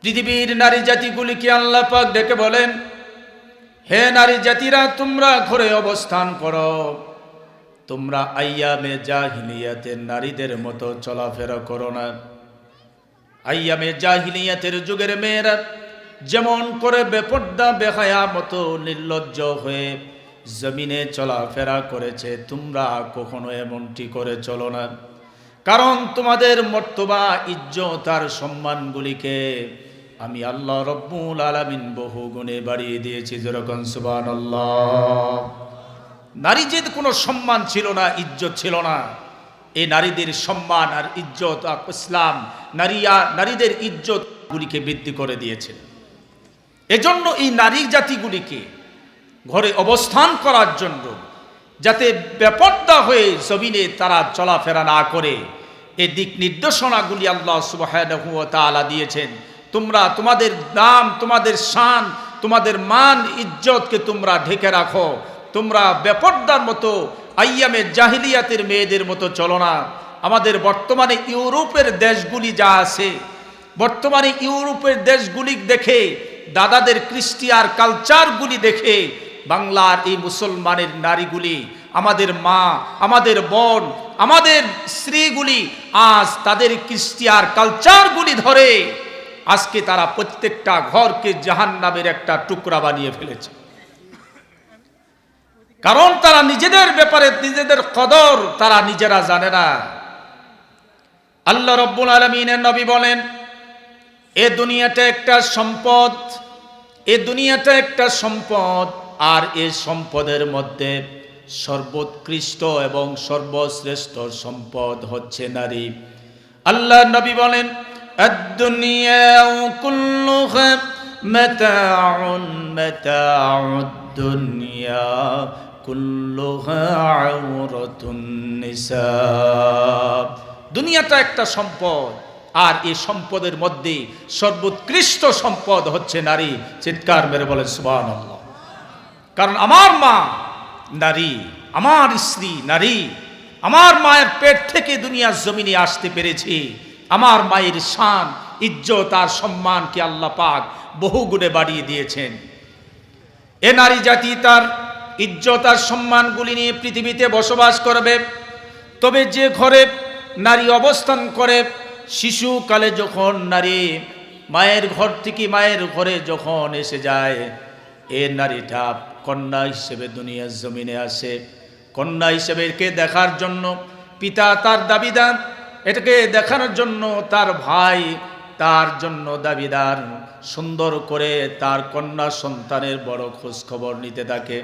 পৃথিবীর নারী জাতিগুলিকে আল্লাহ পাক ডেকে বলেন, হে নারী জাতিরা, তোমরা ঘরে অবস্থান করো, তোমরা আইয়ামে জাহিলিয়াতের নারীদের মতো চলাফেরা করো না। আইয়ামে জাহিলিয়াতের যুগের মেয়েরা যেমন করে বেপর্দা বেহায়া মতো নির্লজ্জ হয়ে জমিনে চলাফেরা করেছে, তোমরা কখনো এমনটি করে চলো না। কারণ তোমাদের মর্তবা, ইজ্জত আর সম্মানগুলিকে আমি আল্লাহ রব্বুল আলামিন বহু গুণে বাড়িয়ে দিয়েছি। যেরকম সুবহানাল্লাহ। নারী যে কোনো সম্মান ছিল না, ইজ্জত ছিল না, এই নারীদের সম্মান আর ইজ্জত ইসলাম নারীদের ইজ্জত গুলিকে বৃদ্ধি করে দিয়েছে। এজন্য এই নারী জাতিগুলিকে ঘরে অবস্থান করার জন্য, যাতে বেপর্দা হয়ে জমিনে তারা চলাফেরা না করে, এই দিক নির্দেশনাগুলি আল্লাহ সুবহানাহু ওয়া তাআলা দিয়েছেন। তোমরা তোমাদের নাম, তোমাদের শান, তোমাদের মান ইজ্জতকে তোমরা ঢেকে রাখো। তোমরা বেপর্দার মতো আইয়ামে জাহিলিয়াতের মেয়েদের মতো চলো না। আমাদের বর্তমানে ইউরোপের দেশগুলি যা আছে, বর্তমানে ইউরোপের দেশগুলি দেখে, দাদাদের কৃষ্টি আর কালচারগুলি দেখে বাংলার এই মুসলমানের নারীগুলি, আমাদের মা, আমাদের বোন, আমাদের স্ত্রীগুলি আজ তাদের কৃষ্টি আর কালচারগুলি ধরে আজকে তারা প্রত্যেকটা ঘরকে জাহান্নামের একটা টুকরা বানিয়ে ফেলেছে। কারণ তারা নিজেদের ব্যাপারে নিজেদের কদর তারা নিজেরা জানে না। আল্লাহ রব্বুল আলামিনের নবী বলেন, এ দুনিয়াটা একটা সম্পদ, এ দুনিয়াটা একটা সম্পদ, আর এই সম্পদের মধ্যে সর্বোৎকৃষ্ট এবং সর্বশ্রেষ্ঠ সম্পদ হচ্ছে নারী। আল্লাহ নবী বলেন, আদ-দুনিয়া কুল্লুহা মাতাউন মাতাউদ দুনিয়া কুল্লুহা আওরাতুন নিসা। দুনিয়াটা একটা সম্পদ, আর এই সম্পদের মধ্যে সর্বোৎকৃষ্ট সম্পদ হচ্ছে নারী। চিৎকার মেরে বলেন সুবহানাল্লাহ। কারণ আমার মা নারী, আমার স্ত্রী নারী, আমার মায়ের পেট থেকে দুনিয়ার জমিনে আসতে পেরেছি। আমার মায়ের শান, ইজ্জত আর সম্মানকে আল্লাহ পাক বহু গুণে বাড়িয়ে দিয়েছেন। এ নারী জাতি তার ইজ্জত আর সম্মানগুলি নিয়ে পৃথিবীতে বসবাস করবে। তবে যে ঘরে নারী অবস্থান করে, শিশুকালে যখন নারী মায়ের ঘর থেকে মায়ের ঘরে যখন এসে যায়, এ নারীটা কন্যা হিসেবে দুনিয়ার জমিনে আসে। কন্যা হিসেবে একে দেখার জন্য পিতা তার দাবিদার, এটাকে দেখানোর জন্য তার ভাই তার জন্য দাবিদার। সুন্দর করে তার কন্যা সন্তানের বড় খোঁজ খবর নিতে থাকে।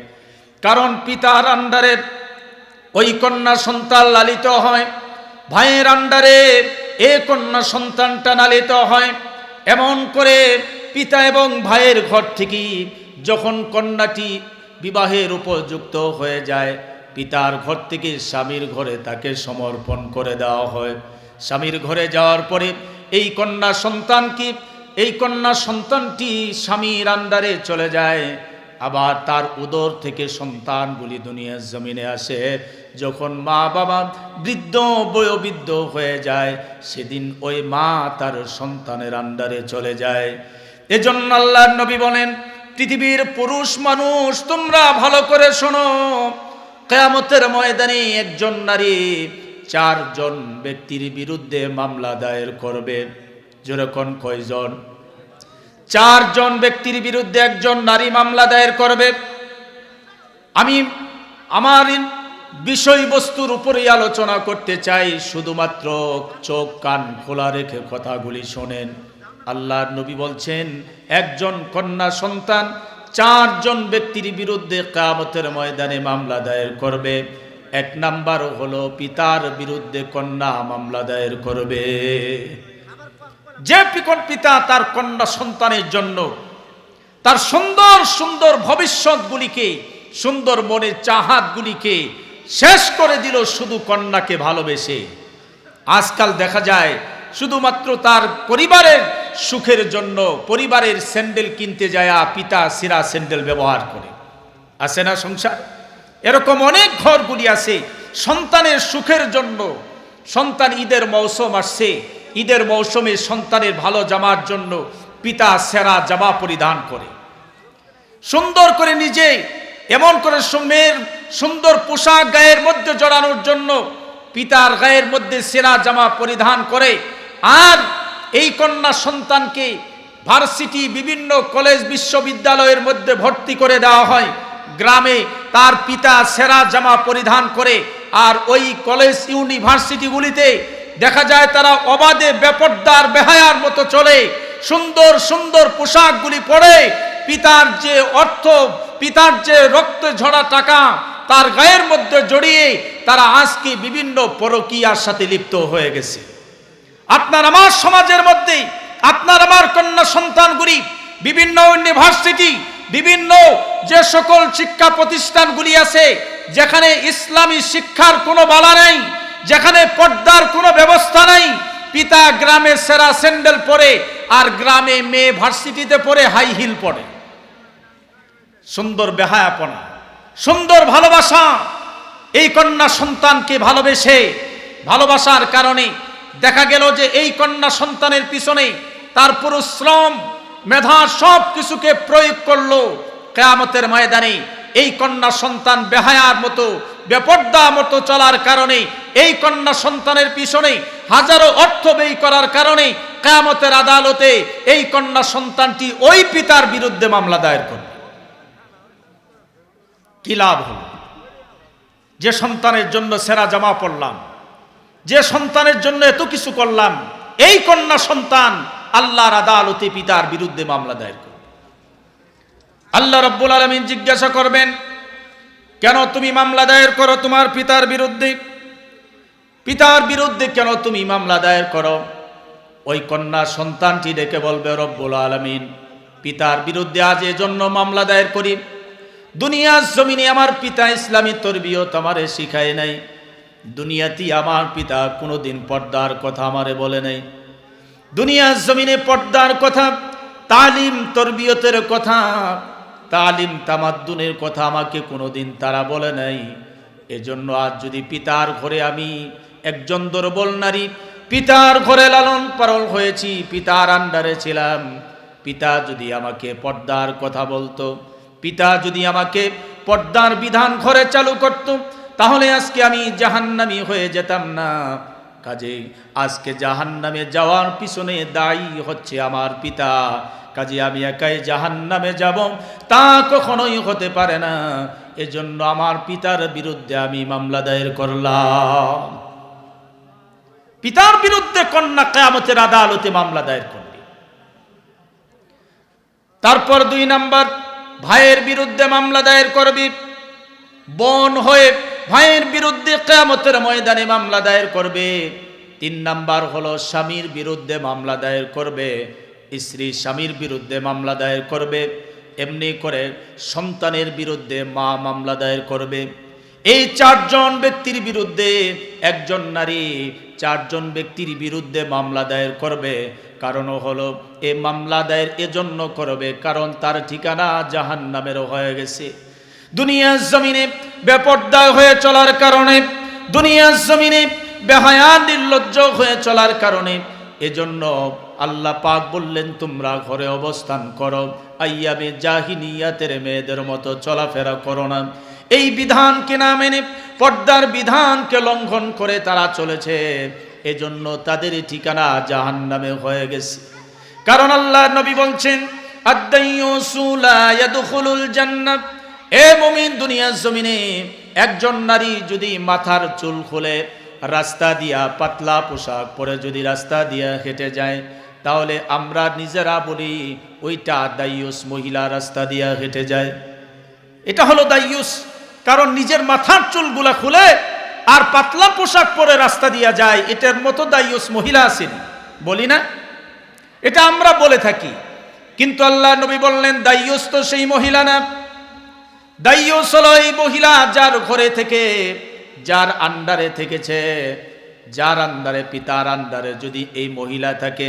কারণ পিতার আন্ডারে ওই কন্যা সন্তান লালিত হয়, ভাইয়ের আন্ডারে এ কন্যা সন্তানটা লালিত হয়। এমন করে পিতা এবং ভাইয়ের ঘর থেকে যখন কন্যাটি বিবাহের উপযুক্ত হয়ে যায়, পিতার ঘর থেকে স্বামীর ঘরে তাকে সমর্পণ করে দেওয়া হয়। স্বামীর ঘরে যাওয়ার পরে এই কন্যা সন্তানটি স্বামীর আন্ডারে চলে যায়। আবার তার উদর থেকে সন্তানগুলি দুনিয়ার জমিনে আসে। যখন মা বাবা বৃদ্ধ বয়োবৃদ্ধ হয়ে যায়, সেদিন ওই মা তার সন্তানের আন্ডারে চলে যায়। এজন্য আল্লাহর নবী বলেন, পৃথিবীর পুরুষ মানুষ তোমরা ভালো করে শোনো, কিয়ামতের ময়দানে একজন নারী 4 জন ব্যক্তির বিরুদ্ধে মামলা দায়ের করবে। যেরকম কয়জন? 4 জন ব্যক্তির বিরুদ্ধে একজন নারী মামলা দায়ের করবে। আমি আমার বিষয়বস্তুর উপরেই আলোচনা করতে চাই, শুধুমাত্র চোখ কান খোলা রেখে কথাগুলি শোনেন। আল্লাহর নবী বলছেন, একজন কন্যা সন্তান 4 জন ব্যক্তির বিরুদ্ধে কিয়ামতের ময়দানে মামলা দায়ের করবে। 1 নাম্বার হলো পিতার বিরুদ্ধে কন্যা মামলা দায়ের করবে। যে পিতা তার কন্যা সন্তানের জন্য তার সুন্দর সুন্দর ভবিষ্যৎগুলিকে, সুন্দর মনের চাহাতগুলিকে শেষ করে দিল শুধু কন্যাকে ভালোবেসে। আজকাল দেখা যায় শুধুমাত্র তার পরিবারের সুখের জন্য পরিবারের স্যান্ডেল কিনতে যায় পিতা সিরা স্যান্ডেল ব্যবহার করে। আছে না সংসার? এরকম অনেক ঘরগুলি আছে। সন্তানের সুখের জন্য, সন্তান ঈদের মৌসুম আসছে, ঈদের মৌসুমে সন্তানের ভালো জামার জন্য পিতা সেরা জামা পরিধান করে, সুন্দর করে নিজে এমন করে মেয়ের সুন্দর পোশাক গায়ের মধ্যে জড়ানোর জন্য পিতার গায়ের মধ্যে সেরা জামা পরিধান করে। আর এই কন্যা সন্তানকে ভার্সিটি, বিভিন্ন কলেজ বিশ্ববিদ্যালয়ের মধ্যে ভর্তি করে দেওয়া হয়। গ্রামে তার পিতা সেরা জামা পরিধান করে, আর ওই কলেজ ইউনিভার্সিটিগুলিতে দেখা যায় তারা অবাধে বেপর্দার বেহায়ার মতো চলে, সুন্দর সুন্দর পোশাকগুলি পরে পিতার যে অর্থ, পিতার যে রক্তে ঝরা টাকা তার গায়ের মধ্যে জড়িয়ে তারা আজকে বিভিন্ন পরকীয়ার সাথে লিপ্ত হয়ে গেছে। আপনার আমার সমাজের মধ্যে আপনার আমার কন্যা সন্তানগুলি বিভিন্ন ইউনিভার্সিটি, বিভিন্ন যে সকল শিক্ষা প্রতিষ্ঠানগুলি আছে, যেখানে ইসলামী শিক্ষার কোনো বালা নেই, যেখানে পর্দার কোনো ব্যবস্থা নেই, পিতা গ্রামে সেরা স্যান্ডেল পরে আর গ্রামে মেয়ে ভার্সিটিতে পড়ে হাই হিল পরে। সুন্দর বেহায়াপনা, সুন্দর ভালোবাসা, এই কন্যা সন্তানকে ভালোবাসার কারণে দেখা গেল যে এই কন্যা সন্তানের পিছনে তার পরিশ্রম, মেধা সব কিছুকে প্রয়োগ করলো। কিয়ামতের ময়দানে এই কন্যা সন্তান বেহায়ার মতো, বেপর্দা মতো চলার কারণে, এই কন্যা সন্তানের পিছনে হাজারো অর্থ ব্যয় করার কারণে কিয়ামতের আদালতে এই কন্যা সন্তানটি ওই পিতার বিরুদ্ধে মামলা দায়ের করবে। কি লাভ হলো? যে সন্তানের জন্য সেরা জামা পরলাম, যে সন্তানের জন্য এত কিছু করলাম, এই কন্যা সন্তান আল্লাহর আদালতে পিতার বিরুদ্ধে মামলা দায়ের করবে। আল্লাহ রাব্বুল আলামিন জিজ্ঞাসা করবেন, কেন তুমি মামলা দায়ের করো তোমার পিতার বিরুদ্ধে? পিতার বিরুদ্ধে কেন তুমি মামলা দায়ের করো? ওই কন্যা সন্তানটি ডেকে বলবে, রব্বুল আলামিন, পিতার বিরুদ্ধে আজ এজন্য মামলা দায়ের করি, দুনিয়ার জমিনে আমার পিতা ইসলামী তরবিয়ত আমারে শিখায় নাই, দুনিয়াতে আমার পিতা কোনোদিন পর্দার কথা আমারে বলে নাই, দুনিয়ার জমিনে পর্দার কথা, তালিম তরবিয়তের কথা, তালিম তামাদ্দুনের কথা আমাকে কোনোদিন তারা বলে নাই। এজন্য আজ যদি পিতার ঘরে আমি একজন দুর্বল নারী, পিতার ঘরে লালন পালন হয়েছি, পিতার আন্ডারে ছিলাম, পিতা যদি আমাকে পর্দার কথা বলতো, পিতা যদি আমাকে পর্দার বিধান ঘরে চালু করত, তাহলে আজকে আমি জাহান্নামী হয়ে যেতাম না। কাজেই আজকে জাহান্নামে যাওয়ার পিছনে দায়ী হচ্ছে আমার পিতা, কাজে আমি একাই জাহান্নামে যাব তা কখনোই হতে পারে না। এজন্য আমার পিতার বিরুদ্ধে আমি মামলা দায়ের করলাম। পিতার বিরুদ্ধে কন্যা কিয়ামতের আদালতে মামলা দায়ের করবে। তারপর 2 নাম্বার, ভাইয়ের বিরুদ্ধে মামলা দায়ের করবে। বোন হয়ে ভাইয়ের বিরুদ্ধে কিয়ামতের ময়দানে মামলা দায়ের করবে। 3 নাম্বার হলো স্বামীর বিরুদ্ধে মামলা দায়ের করবে, স্ত্রী স্বামীর বিরুদ্ধে মামলা দায়ের করবে, এমনি করে সন্তানের বিরুদ্ধে মা মামলা দায়ের করবে। এই 4 জন ব্যক্তির বিরুদ্ধে, একজন নারী 4 জন ব্যক্তির বিরুদ্ধে মামলা দায়ের করবে। কারণ হলো এই মামলা দায়ের এজন্য করবে কারণ তার ঠিকানা জাহান্নামের হয়ে গেছে। দুনিয়ার জমিনে বেপর্দা হয়ে চলার কারণে, দুনিয়ার জমিনে বেহায়া নির্লজ্জ হয়ে চলার কারণে, এজন্য আল্লাহ পাক বললেন, তোমরা ঘরে অবস্থান করো, আইয়ামে জাহিলিয়াতের মেয়েদের মতো চলাফেরা করো না। এই বিধানকে না মেনে, পর্দার বিধানকে লঙ্ঘন করে তারা চলেছে, এজন্য তাদের ঠিকানা জাহান্নামে হয়ে গেছে। কারণ আল্লাহ নবী বলছেন, আদ-দাইয়ুসু লা ইয়াদখুলুল জান্নাহ। এ মুমিন, দুনিয়ার জমিনে একজন নারী যদি মাথার চুল খুলে রাস্তা দিয়া, পাতলা পোশাক পরে যদি রাস্তা দিয়া হেঁটে যায়, তাহলে আমরা নিজেরা বলি ওইটা দাইয়ুস মহিলা রাস্তা দিয়া হেঁটে যায়। এটা হলো দাইয়ুস, কারণ নিজের মাথার চুলগুলা খুলে আর পাতলা পোশাক পরে রাস্তা দিয়া যায়, এটার মতো দাইয়ুস মহিলা আছেন, বলি না? এটা আমরা বলে থাকি, কিন্তু আল্লাহ নবী বললেন দাইয়ুস তো সেই মহিলা না। দাইয়ুস হলো এই মহিলা যার ঘরে থেকে, যার আন্ডারে থেকেছে, যার আন্ডারে, পিতার আন্ডারে যদি এই মহিলা থাকে,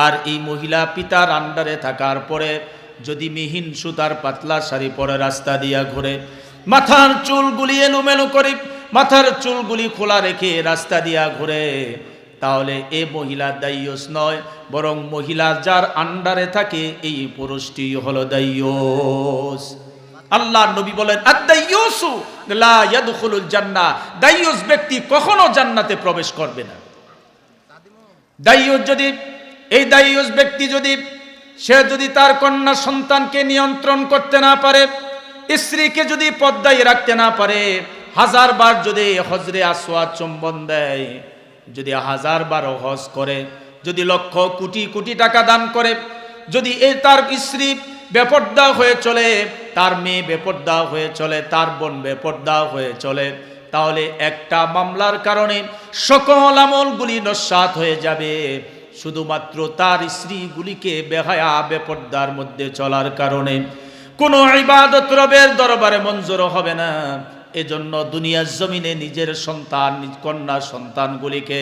আর এই মহিলা পিতার আন্ডারে থাকার পরে যদি মিহিন সুতার পাতলা শাড়ি পরে রাস্তা দিয়া ঘুরে, মাথার চুলগুলি এলোমেলো করে, মাথার চুলগুলি খোলা রেখে রাস্তা দিয়া ঘুরে, তাহলে এ মহিলা দায়ুস নয়, বরং মহিলা যার আন্ডারে থাকে এই পুরুষটি হলো দায়ুস। আল্লাহ নবী বলেন আদ-দায়্যুসু লা ইয়াদখুলুল জান্নাহ, দায়্যুস ব্যক্তি কখনো জান্নাতে প্রবেশ করবে না। এই দায়্যুস ব্যক্তি সে যদি তার কন্যা সন্তানকে নিয়ন্ত্রণ করতে না পারে, স্ত্রীকে যদি পর্দায় রাখতে না পারে, 1000 বার যদি হজরে আসওয়াদ চুম্বন দেয়, যদি 1000 বার হজ করে, যদি লক্ষ কোটি কোটি টাকা দান করে, যদি তার স্ত্রী বেপর্দা হয়ে চলে, তার মেয়ে বেপর্দা হয়ে চলে, তার বোন বেপর্দা হয়ে চলে, তাহলে একটা মামলার কারণে সকল আমলগুলি নস্যাৎ হয়ে যাবে, শুধুমাত্র তার স্ত্রীগুলিকে বেহায়া বেপর্দার মধ্যে চলার কারণে কোনো ইবাদত রবের দরবারে মঞ্জুর হবে না। এজন্য দুনিয়ার জমিনে নিজের সন্তান, কন্যা সন্তানগুলিকে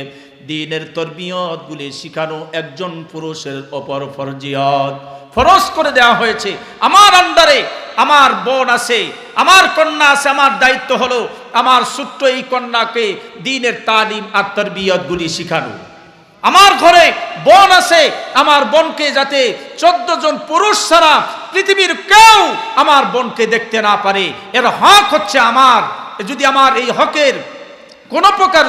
দ্বীনের তরবিয়তগুলি শিখানো একজন পুরুষের ওপর ফরজিয়ত, ফরজ করে দেওয়া হয়েছে। আমার আন্ডারে আমার বোন আছে, আমার কন্যা আছে, আমার দায়িত্ব হলো আমার ছোট্ট এই কন্যাকে দ্বীনের তালিম আর তরবিয়তগুলি শিখানো। আমার ঘরে বোন আছে, আমার বোনকে যাতে 14 জন পুরুষ ছাড়া পৃথিবীর কেউ আমার বোনকে দেখতে না পারে, এর হক হচ্ছে আমার। যদি আমার এই হকের কোন প্রকার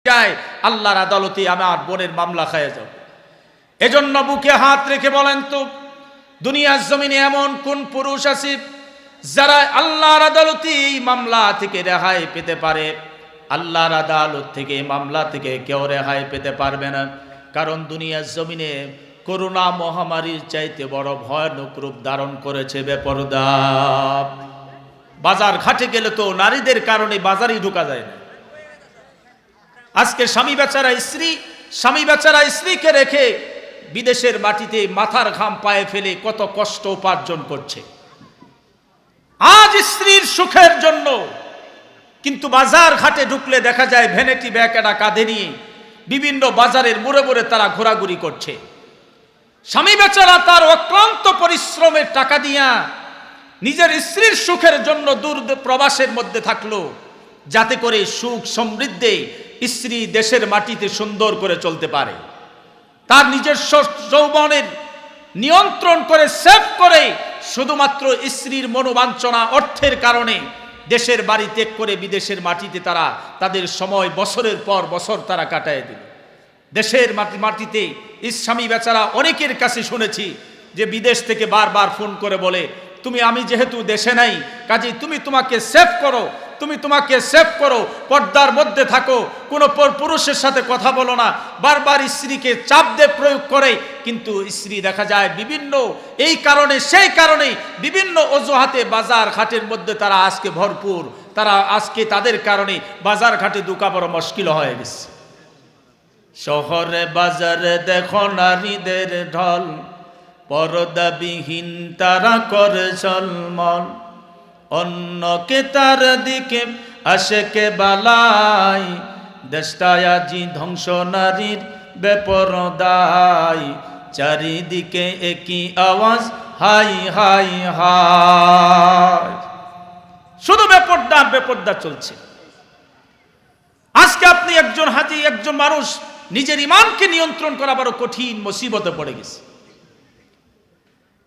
যায়, আল্লাহর আদালতে আমার বোনের মামলা খায় যাব। এজন্য বুকে হাত রেখে বলেন তো, দুনিয়ার জমিনে এমন কোন পুরুষ আছে যারা আল্লাহর আদালতে এই মামলা থেকে রেহাই পেতে পারে? আল্লাহর আদালত থেকে মামলা থেকে কেউ রেহাই পেতে পারবে না। কারণ দুনিয়ার জমিনে করোনা মহামারীর চাইতে বড় ভয়ানক রূপ ধারণ করেছে বেপরদা। বাজার ঘাটে গেলে তো নারীদের কারণে বাজারেই ঢোকা যায় না। আজকে স্বামী বেচারা স্ত্রীকে রেখে বিদেশের মাটিতে মাথার ঘাম পায়ে ফেলে কত কষ্ট উপার্জন করছে আজ স্ত্রীর সুখের জন্য। কিন্তু বাজার ঘাটে ঢুকলে দেখা যায় ভ্যানিটি ব্যাগ একটা কাঁধে নিয়ে বিভিন্ন বাজারের মোড়ে মোড়ে তারা ঘোরাঘুরি করছে। স্বামী বেচারা তার অক্লান্ত পরিশ্রমের টাকা দিয়া নিজের স্ত্রীর সুখের জন্য দূর প্রবাসের মধ্যে থাকলো, যাতে করে সুখ সমৃদ্ধে স্ত্রী দেশের মাটিতে সুন্দর করে চলতে পারে। তার নিজস্ব যৌবনের নিয়ন্ত্রণ করে সেভ করে শুধুমাত্র স্ত্রীর মনোবাঞ্ছনা অর্থের কারণে দেশের বাড়ি ত্যাগ করে বিদেশের মাটিতে তারা তাদের সময় বছরের পর বছর তারা কাটায় দিল। দেশের মাটিতে স্বামী বেচারা অনেকের কাছে শুনেছি যে বিদেশ থেকে বারবার ফোন করে বলে, আমি যেহেতু দেশে নাই, কাজেই তোমাকে সেভ করো, পর্দার মধ্যে থাকো, কোনো পুরুষের সাথে কথা বলো না, বারবার স্ত্রীকে চাপ দিয়ে প্রয়োগ করে। কিন্তু স্ত্রী দেখা যায় বিভিন্ন এই কারণে সেই কারণে বিভিন্ন অজুহাতে বাজার ঘাটের মধ্যে তারা আজকে ভরপুর, আজকে তাদের কারণে বাজার ঘাটে ঢোকা বড় মুশকিল হয়ে গেছে। শহরে বাজারে দেখো নারীদের ঢল, পর্দাবিহীন তারা করে ঝলমল, অন্যকে তার দিকে আসে কে বালাই, দেশটায় আজি ধ্বংস নারীর বেপরদায়, চারিদিকে একই আওয়াজ হাই হাই হাই। শুধু বেপর্দা চলছে। আজকে আপনি একজন মানুষ নিজের ঈমানকে নিয়ন্ত্রণ করা বড় কঠিন মুসিবতে পড়ে গেছে।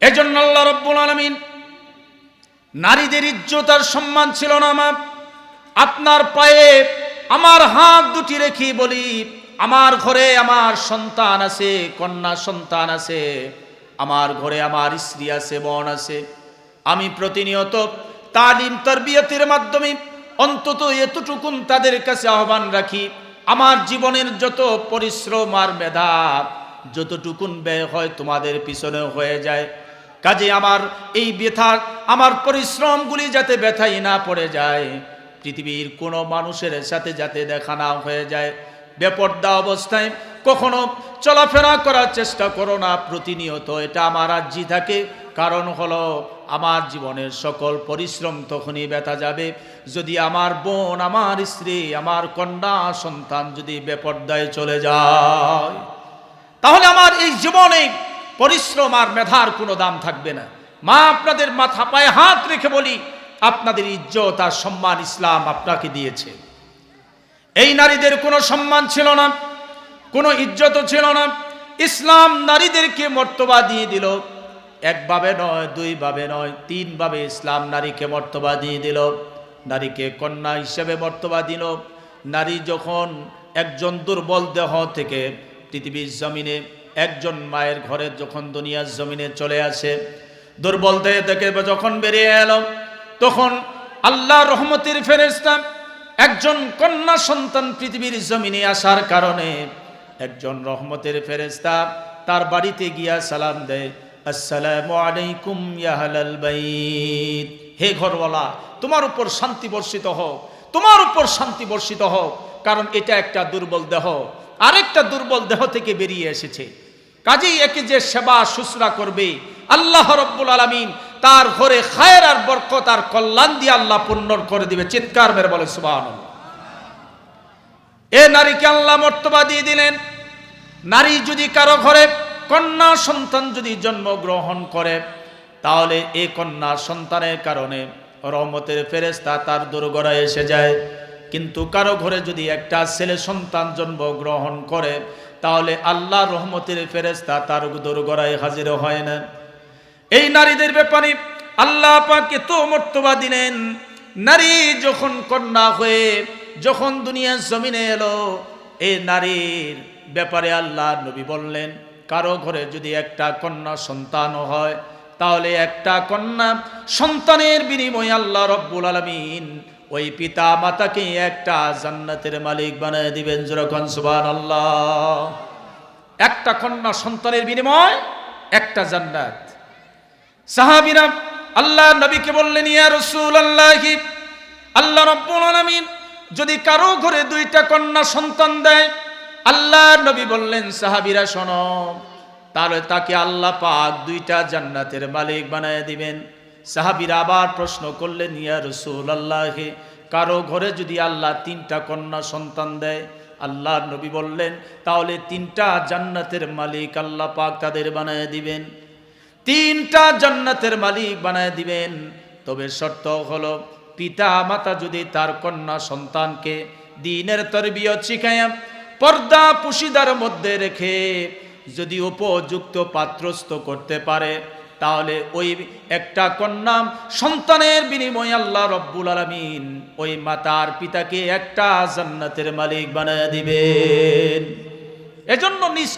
এজন্য আল্লাহ রাব্বুল আলামিন নারীদের ইজ্জত আর সম্মান ছিল না। আপনার পায়ে আমার হাত দুটি রেখে বলি, আমার ঘরে আমার সন্তান আছে, কন্যা সন্তান আছে, আমার ঘরে আমার স্ত্রী আছে, বোন আছে। আমি প্রতিনিয়ত তালিম তরবিয়তের মাধ্যমে অন্তত এতটুকুন তাদের কাছে আহ্বান রাখি, আমার জীবনের যত পরিশ্রম আর মেধা যতটুকুন ব্যয় হয় তোমাদের পিছনে হয়ে যায়, কাজে আমার এই ব্যথা, আমার পরিশ্রমগুলি যাতে ব্যথাই না পড়ে যায়, পৃথিবীর কোনো মানুষের সাথে যাতে দেখা না হয়ে যায়। বেপর্দা অবস্থায় কখনো চলাফেরা করার চেষ্টা করো না। প্রতিনিয়ত এটা আমার আর্জি থাকে। কারণ হলো আমার জীবনের সকল পরিশ্রম তখনই ব্যথা যাবে যদি আমার বোন, আমার স্ত্রী, আমার কন্যা সন্তান যদি বেপর্দায় চলে যায়। তাহলে আমার এই জীবনে পরিশ্রম আর মেধার কোনো দাম থাকবে না। আপনাদের মাথা পায়ে হাত রেখে বলি, আপনাদের ইজ্জত আর সম্মান ইসলাম আপনাকে দিয়েছে। এই নারীদের কোনো সম্মান ছিল না, কোনো ইজ্জত ছিল না। ইসলাম নারীদেরকে মর্তবা দিয়ে দিল। একভাবে নয়, দুইভাবে নয়, তিনভাবে ইসলাম নারীকে মর্তবা দিয়ে দিল। নারীকে কন্যা হিসেবে মর্তবা দিল। নারী যখন একজন দুর্বল দেহ থেকে পৃথিবীর জমিনে একজন মায়ের ঘরে যখন দুনিয়ার জমিনে চলে আসে, দুর্বল দেহ থেকে যখন বেরিয়ে এলো, তখন আল্লাহ রহমতের ফেরেশতা একজন কন্যা সন্তান পৃথিবীর জমিনে আসার কারণে একজন রহমতের ফেরেশতা তার বাড়িতে গিয়া সালাম দেয়, আসসালামু আলাইকুম ইয়া আহলাল বাইত। হে ঘরওয়ালা, তোমার উপর শান্তি বর্ষিত হোক, তোমার উপর শান্তি বর্ষিত হোক। কারণ এটা একটা দুর্বল দেহ আরেকটা দুর্বল দেহ থেকে বেরিয়ে এসেছে। কাজেই একে যে সেবা শুশ্রূষা করবে, আল্লাহ রাব্বুল আলামিন তার ঘরে খায়ের আর বরকত আর কল্যাণ দিয়ে আল্লাহ পূর্ণ করে দিবে। চিৎকার মেরে বলে সুবহানাল্লাহ। এ নারীকে আল্লাহ মর্তবা দিয়ে দিলেন। নারী যদি কারো ঘরে কন্যা সন্তান যদি জন্মগ্রহণ করে, তাহলে এই কন্যা সন্তানের কারণে রহমতের ফেরেশতা তার দোরগোড়ায় এসে যায়। কিন্তু কারো ঘরে যদি একটা ছেলে সন্তান জন্মগ্রহণ করে, তাহলে আল্লাহ রহমতের ফেরেশতা তার দোরগোড়ায় হাজির হয় না। এই নারীদের ব্যাপারে আল্লাহ পাক এত মর্তবা দিলেন। নারী যখন কন্যা হয়ে যখন দুনিয়ার জমিনে এলো, এই নারীর ব্যাপারে আল্লাহ নবী বললেন, কারো ঘরে যদি একটা কন্যা সন্তান হয়, তাহলে একটা কন্যা সন্তানের বিনিময়ে আল্লাহ রব্বুল আলামিন ওই পিতা মাতাকে একটা জান্নাতের মালিক বানিয়ে দিবেন। যেরকম সুবহানাল্লাহ। একটা কন্যা সন্তানের বিনিময় একটা জান্নাত। সাহাবীরা আল্লাহ নবীকে বললেন, ইয়া রাসূলুল্লাহ, আল্লাহ রাব্বুল আলামিন যদি কারো ঘরে দুইটা কন্যা সন্তান দেয়, আল্লাহ নবী বললেন, সাহাবীরা শোনো, তাহলে তাকে আল্লাহ পাক দুইটা জান্নাতের মালিক বানায় দিবেন। সাহাবীরা আবার প্রশ্ন করলেন, ইয়া রাসূলুল্লাহ, কারো ঘরে যদি আল্লাহ তিনটা কন্যা সন্তান দেয়, আল্লাহ নবী বললেন, তাহলে তিনটা জান্নাতের মালিক আল্লাহ পাক তাদের বানায় দিবেন। তিনটা জান্নাতের মালিক বানায় দিবেন। তবে শর্ত হলো, পিতা মাতা যদি তার কন্যা সন্তানকে দ্বীনের তরবিয়ত শিখায়া পর্দা পুশিদার মধ্যে রেখে যদি উপযুক্ত পাত্রস্থ করতে পারে, তাহলে ওই একটা কন্যা সন্তানের বিনিময়ে আল্লাহ রব্বুল আলামিন ওই মাতার পিতাকে একটা জান্নাতের মালিক বানায় দিবেন। এজন্য নিজ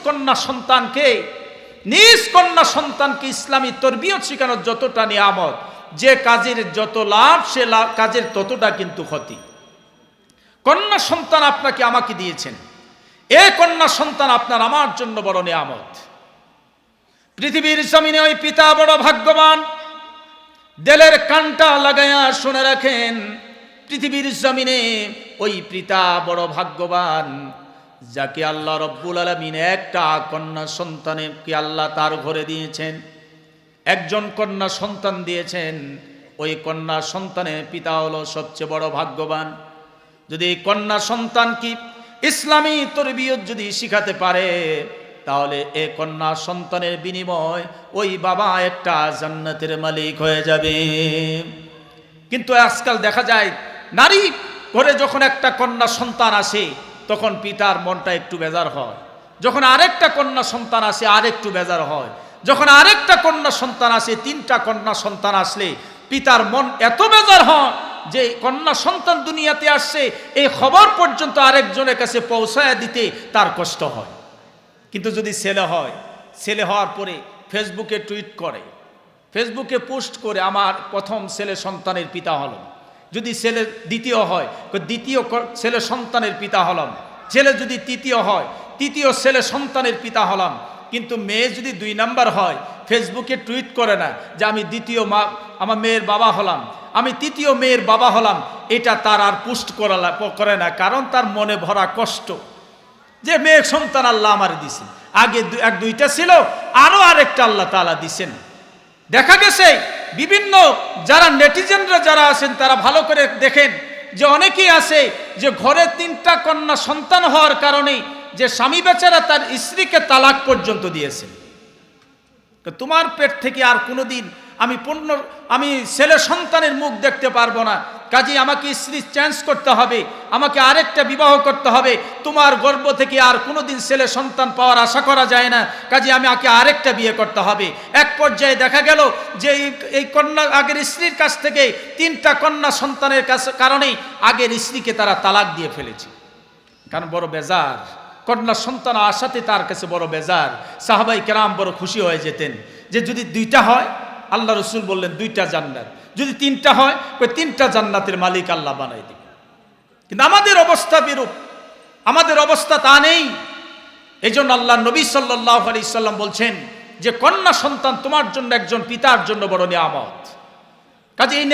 কন্যা সন্তানকে ইসলামী তরবিয়ত শেখানোর যতটা নিয়ামত, যে কাজের যত লাভ, সে কাজের ততটা কিন্তু ক্ষতি। কন্যা সন্তান আপনাকে আমাকে দিয়েছেন, এ কন্যা সন্তান আপনার আমার জন্য বড় নিয়ামত। পৃথিবীর জমিনে ওই পিতা বড় ভাগ্যবান। দিলের কানটা লাগায়া শুনে রাখেন, পৃথিবীর জমিনে ওই পিতা বড় ভাগ্যবান, যাকে আল্লাহ রব্বুল আলামিন একটা কন্যা সন্তানকে আল্লাহ তার ঘরে দিয়েছেন। একজন কন্যা সন্তান দিয়েছেন, ওই কন্যা সন্তানের পিতা হলো সবচেয়ে বড় ভাগ্যবান। যদি কন্যা সন্তান কি ইসলামী তরবিয়ত যদি শিখাতে পারে, তাহলে এ কন্যা সন্তানের বিনিময় ওই বাবা একটা জান্নাতের মালিক হয়ে যাবে। কিন্তু আজকাল দেখা যায়, নারী ঘরে যখন একটা কন্যা সন্তান আসে, তখন পিতার মনটা একটু বেজার হয়। যখন আরেকটা কন্যা সন্তান আসে, আরেকটু বেজার হয়। যখন আরেকটা কন্যা সন্তান আসে, তিনটা কন্যা সন্তান আসলে পিতার মন এত বেজার হয় যে কন্যা সন্তান দুনিয়াতে আসছে এই খবর পর্যন্ত আরেকজনের কাছে পৌঁছায় দিতে তার কষ্ট হয়। কিন্তু যদি ছেলে হয়, ছেলে হওয়ার পরে ফেসবুকে টুইট করে, ফেসবুকে পোস্ট করে, আমার প্রথম ছেলে সন্তানের পিতা হলাম। যদি ছেলে দ্বিতীয় হয়, দ্বিতীয় ছেলে সন্তানের পিতা হলাম। ছেলে যদি তৃতীয় হয়, তৃতীয় ছেলে সন্তানের পিতা হলাম। কিন্তু মেয়ে যদি 2 নাম্বার হয়, ফেসবুকে টুইট করে না যে আমি দ্বিতীয় আমার মেয়ের বাবা হলাম, আমি তৃতীয় মেয়ের বাবা হলাম। এটা তার আর পোস্ট করে না, কারণ তার মনে ভরা কষ্ট যে মেয়ে সন্তান আল্লাহ আমার দিছেন। আগে 1-2টা ছিল, আরো আরেকটা আল্লাহ তাআলা দিছেন। দেখা গেছে বিভিন্ন যারা নেটিজেনরা যারা আছেন, তারা ভালো করে দেখেন যে অনেকেই আছে যে ঘরে 3টা কন্যা সন্তান হওয়ার কারণে যে স্বামী বেচারা তার স্ত্রীকে তালাক পর্যন্ত দিয়েছে। তো তোমার পেট থেকে আর কোনোদিন আমি ছেলে সন্তানের মুখ দেখতে পারবো না, কাজে আমাকে স্ত্রী চেঞ্জ করতে হবে, আমাকে আরেকটা বিবাহ করতে হবে, তোমার গর্ভ থেকে আর কোনোদিন ছেলে সন্তান পাওয়ার আশা করা যায় না, কাজে আমাকে আরেকটা বিয়ে করতে হবে। এক পর্যায়ে দেখা গেল যে এই কন্যা আগের স্ত্রীর কাছ থেকে 3টা কন্যা সন্তানের কারণেই আগের স্ত্রীকে তারা তালাক দিয়ে ফেলেছে। কারণ বড় বেজার, কন্যা সন্তান আসাতে তার কাছে বড় বেজার। সাহাবাই কেরাম বড় খুশি হয়ে যেতেন যে যদি 2টা হয়, আল্লাহ রসুল বললেন 2টা জান্নাত, যদি 3টা হয় ওই 3টা জান্নাতের মালিক আল্লাহ বানাই দিবে। কিন্তু আমাদের অবস্থা বিরূপ, আমাদের অবস্থা তা নেই। এই জন্য আল্লাহ নবী সাল্লাল্লাহু আলাইহি সাল্লাম বলছেন যে কন্যা সন্তান তোমার জন্য একজন পিতার জন্য বড় নিয়ামত। কাজে এই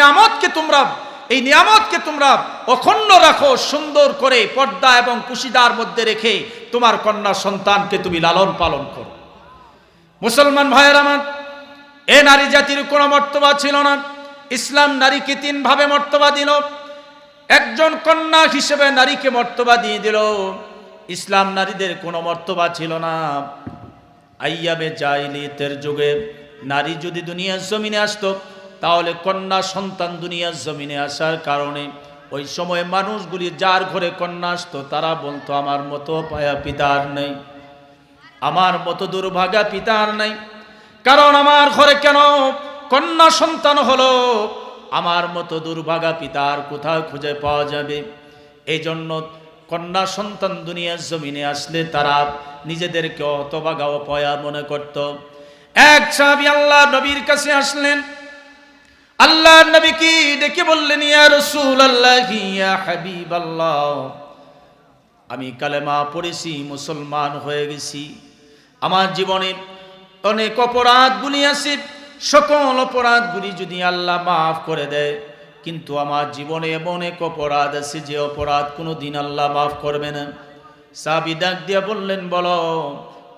নিয়ামতকে তোমরা অখণ্ড রাখো, সুন্দর করে পর্দা এবং কুশিদার মধ্যে রেখে তোমার কন্যা সন্তানকে তুমি লালন পালন করো। মুসলমান ভাইয়ের আমার, এ নারী জাতির কোনো মর্তবা ছিল না। ইসলাম নারীকে 3 ভাবে মর্তবা দিল। একজন কন্যা হিসেবে নারীকে মর্তবা দিয়ে দিল। ইসলাম নারীদের কোনো মর্তবা ছিল না। আইয়ামে জাহিলিয়াতের যুগে নারী যদি দুনিয়ার জমিনে আসতো, তাহলে কন্যা সন্তান দুনিয়ার জমিনে আসার কারণে ওই সময় মানুষগুলি যার ঘরে কন্যা আসতো তারা বলতো আমার মতো পায়া পিতা আর নেই, আমার মতো দুর্ভাগা পিতা আর নেই। কারণ আমার ঘরে কেন কন্যা সন্তান হলো, আমার মতো দুর্ভাগা পিতা আর কোথাও খুঁজে পাওয়া যাবে। এই জন্য কন্যা সন্তান দুনিয়ার জমিনে আসলে তারা নিজেদেরকে হতভাগা ও পয়া মনে করত। এক সাহাবী আল্লাহ নবীর কাছে আসলেন। আল্লাহ নবী কি ডেকে বললেন, ইয়া রাসূলুল্লাহ, ইয়া হাবিবাল্লাহ, আমি কালেমা পড়েছি, মুসলমান হয়ে গেছি। আমার জীবনে অনেক অপরাধগুলি আছে, সকল অপরাধগুলি যদি আল্লাহ মাফ করে দেয়, কিন্তু আমার জীবনে এমন এক অপরাধ আছে যে অপরাধ কোনোদিন আল্লাহ মাফ করবে না। সাহাবী ডাক দিয়া বললেন, বলো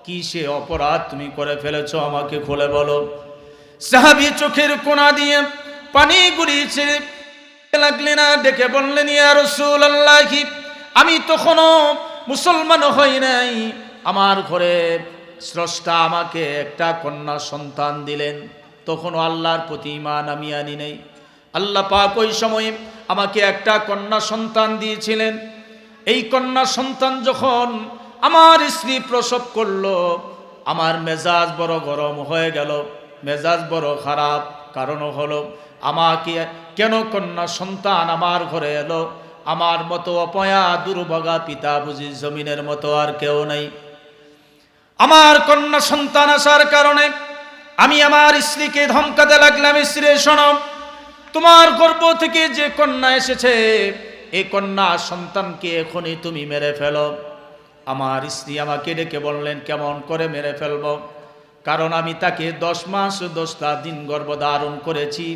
কি সে অপরাধ তুমি করে ফেলেছো, আমাকে খুলে বলো। সাহাবী চোখের কোণা দিয়ে পানি গড়িয়েছে লাগলেন, ডেকে বললেন, ইয়া রাসূলুল্লাহ, আমি তখনও মুসলমান হই নাই, আমার ঘরে স্রষ্টা আমাকে একটা কন্যা সন্তান দিলেন, তখনও আল্লাহর প্রতি ঈমান আমি আনি নাই। আল্লাহ পাক ওই সময়ে আমাকে একটা কন্যা সন্তান দিয়েছিলেন। এই কন্যা সন্তান যখন আমার স্ত্রী প্রসব করলো, আমার মেজাজ বড় গরম হয়ে গেল, মেজাজ বড় খারাপ। কারণ হলো আমাকে কেন কন্যা সন্তান আমার ঘরে এলো, আমার মতো অপয়া দুর্ভাগা পিতা বুঝি জমিনের মতো আর কেউ নাই। আমার কন্যা সন্তান আসার কারণে আমি আমার স্ত্রীকে ধমকাতে লাগলাম, স্ত্রী শোনো, তোমার গর্ভ থেকে যে কন্যা এসেছে এই কন্যা সন্তানকে এখনই তুমি মেরে ফেলো। আমার স্ত্রী আমাকে ডেকে বললেন, কেমন করে মেরে ফেলবো? কারণ আমি তাকে 10 মাস 10টা দিন গর্ভধারণ করেছি।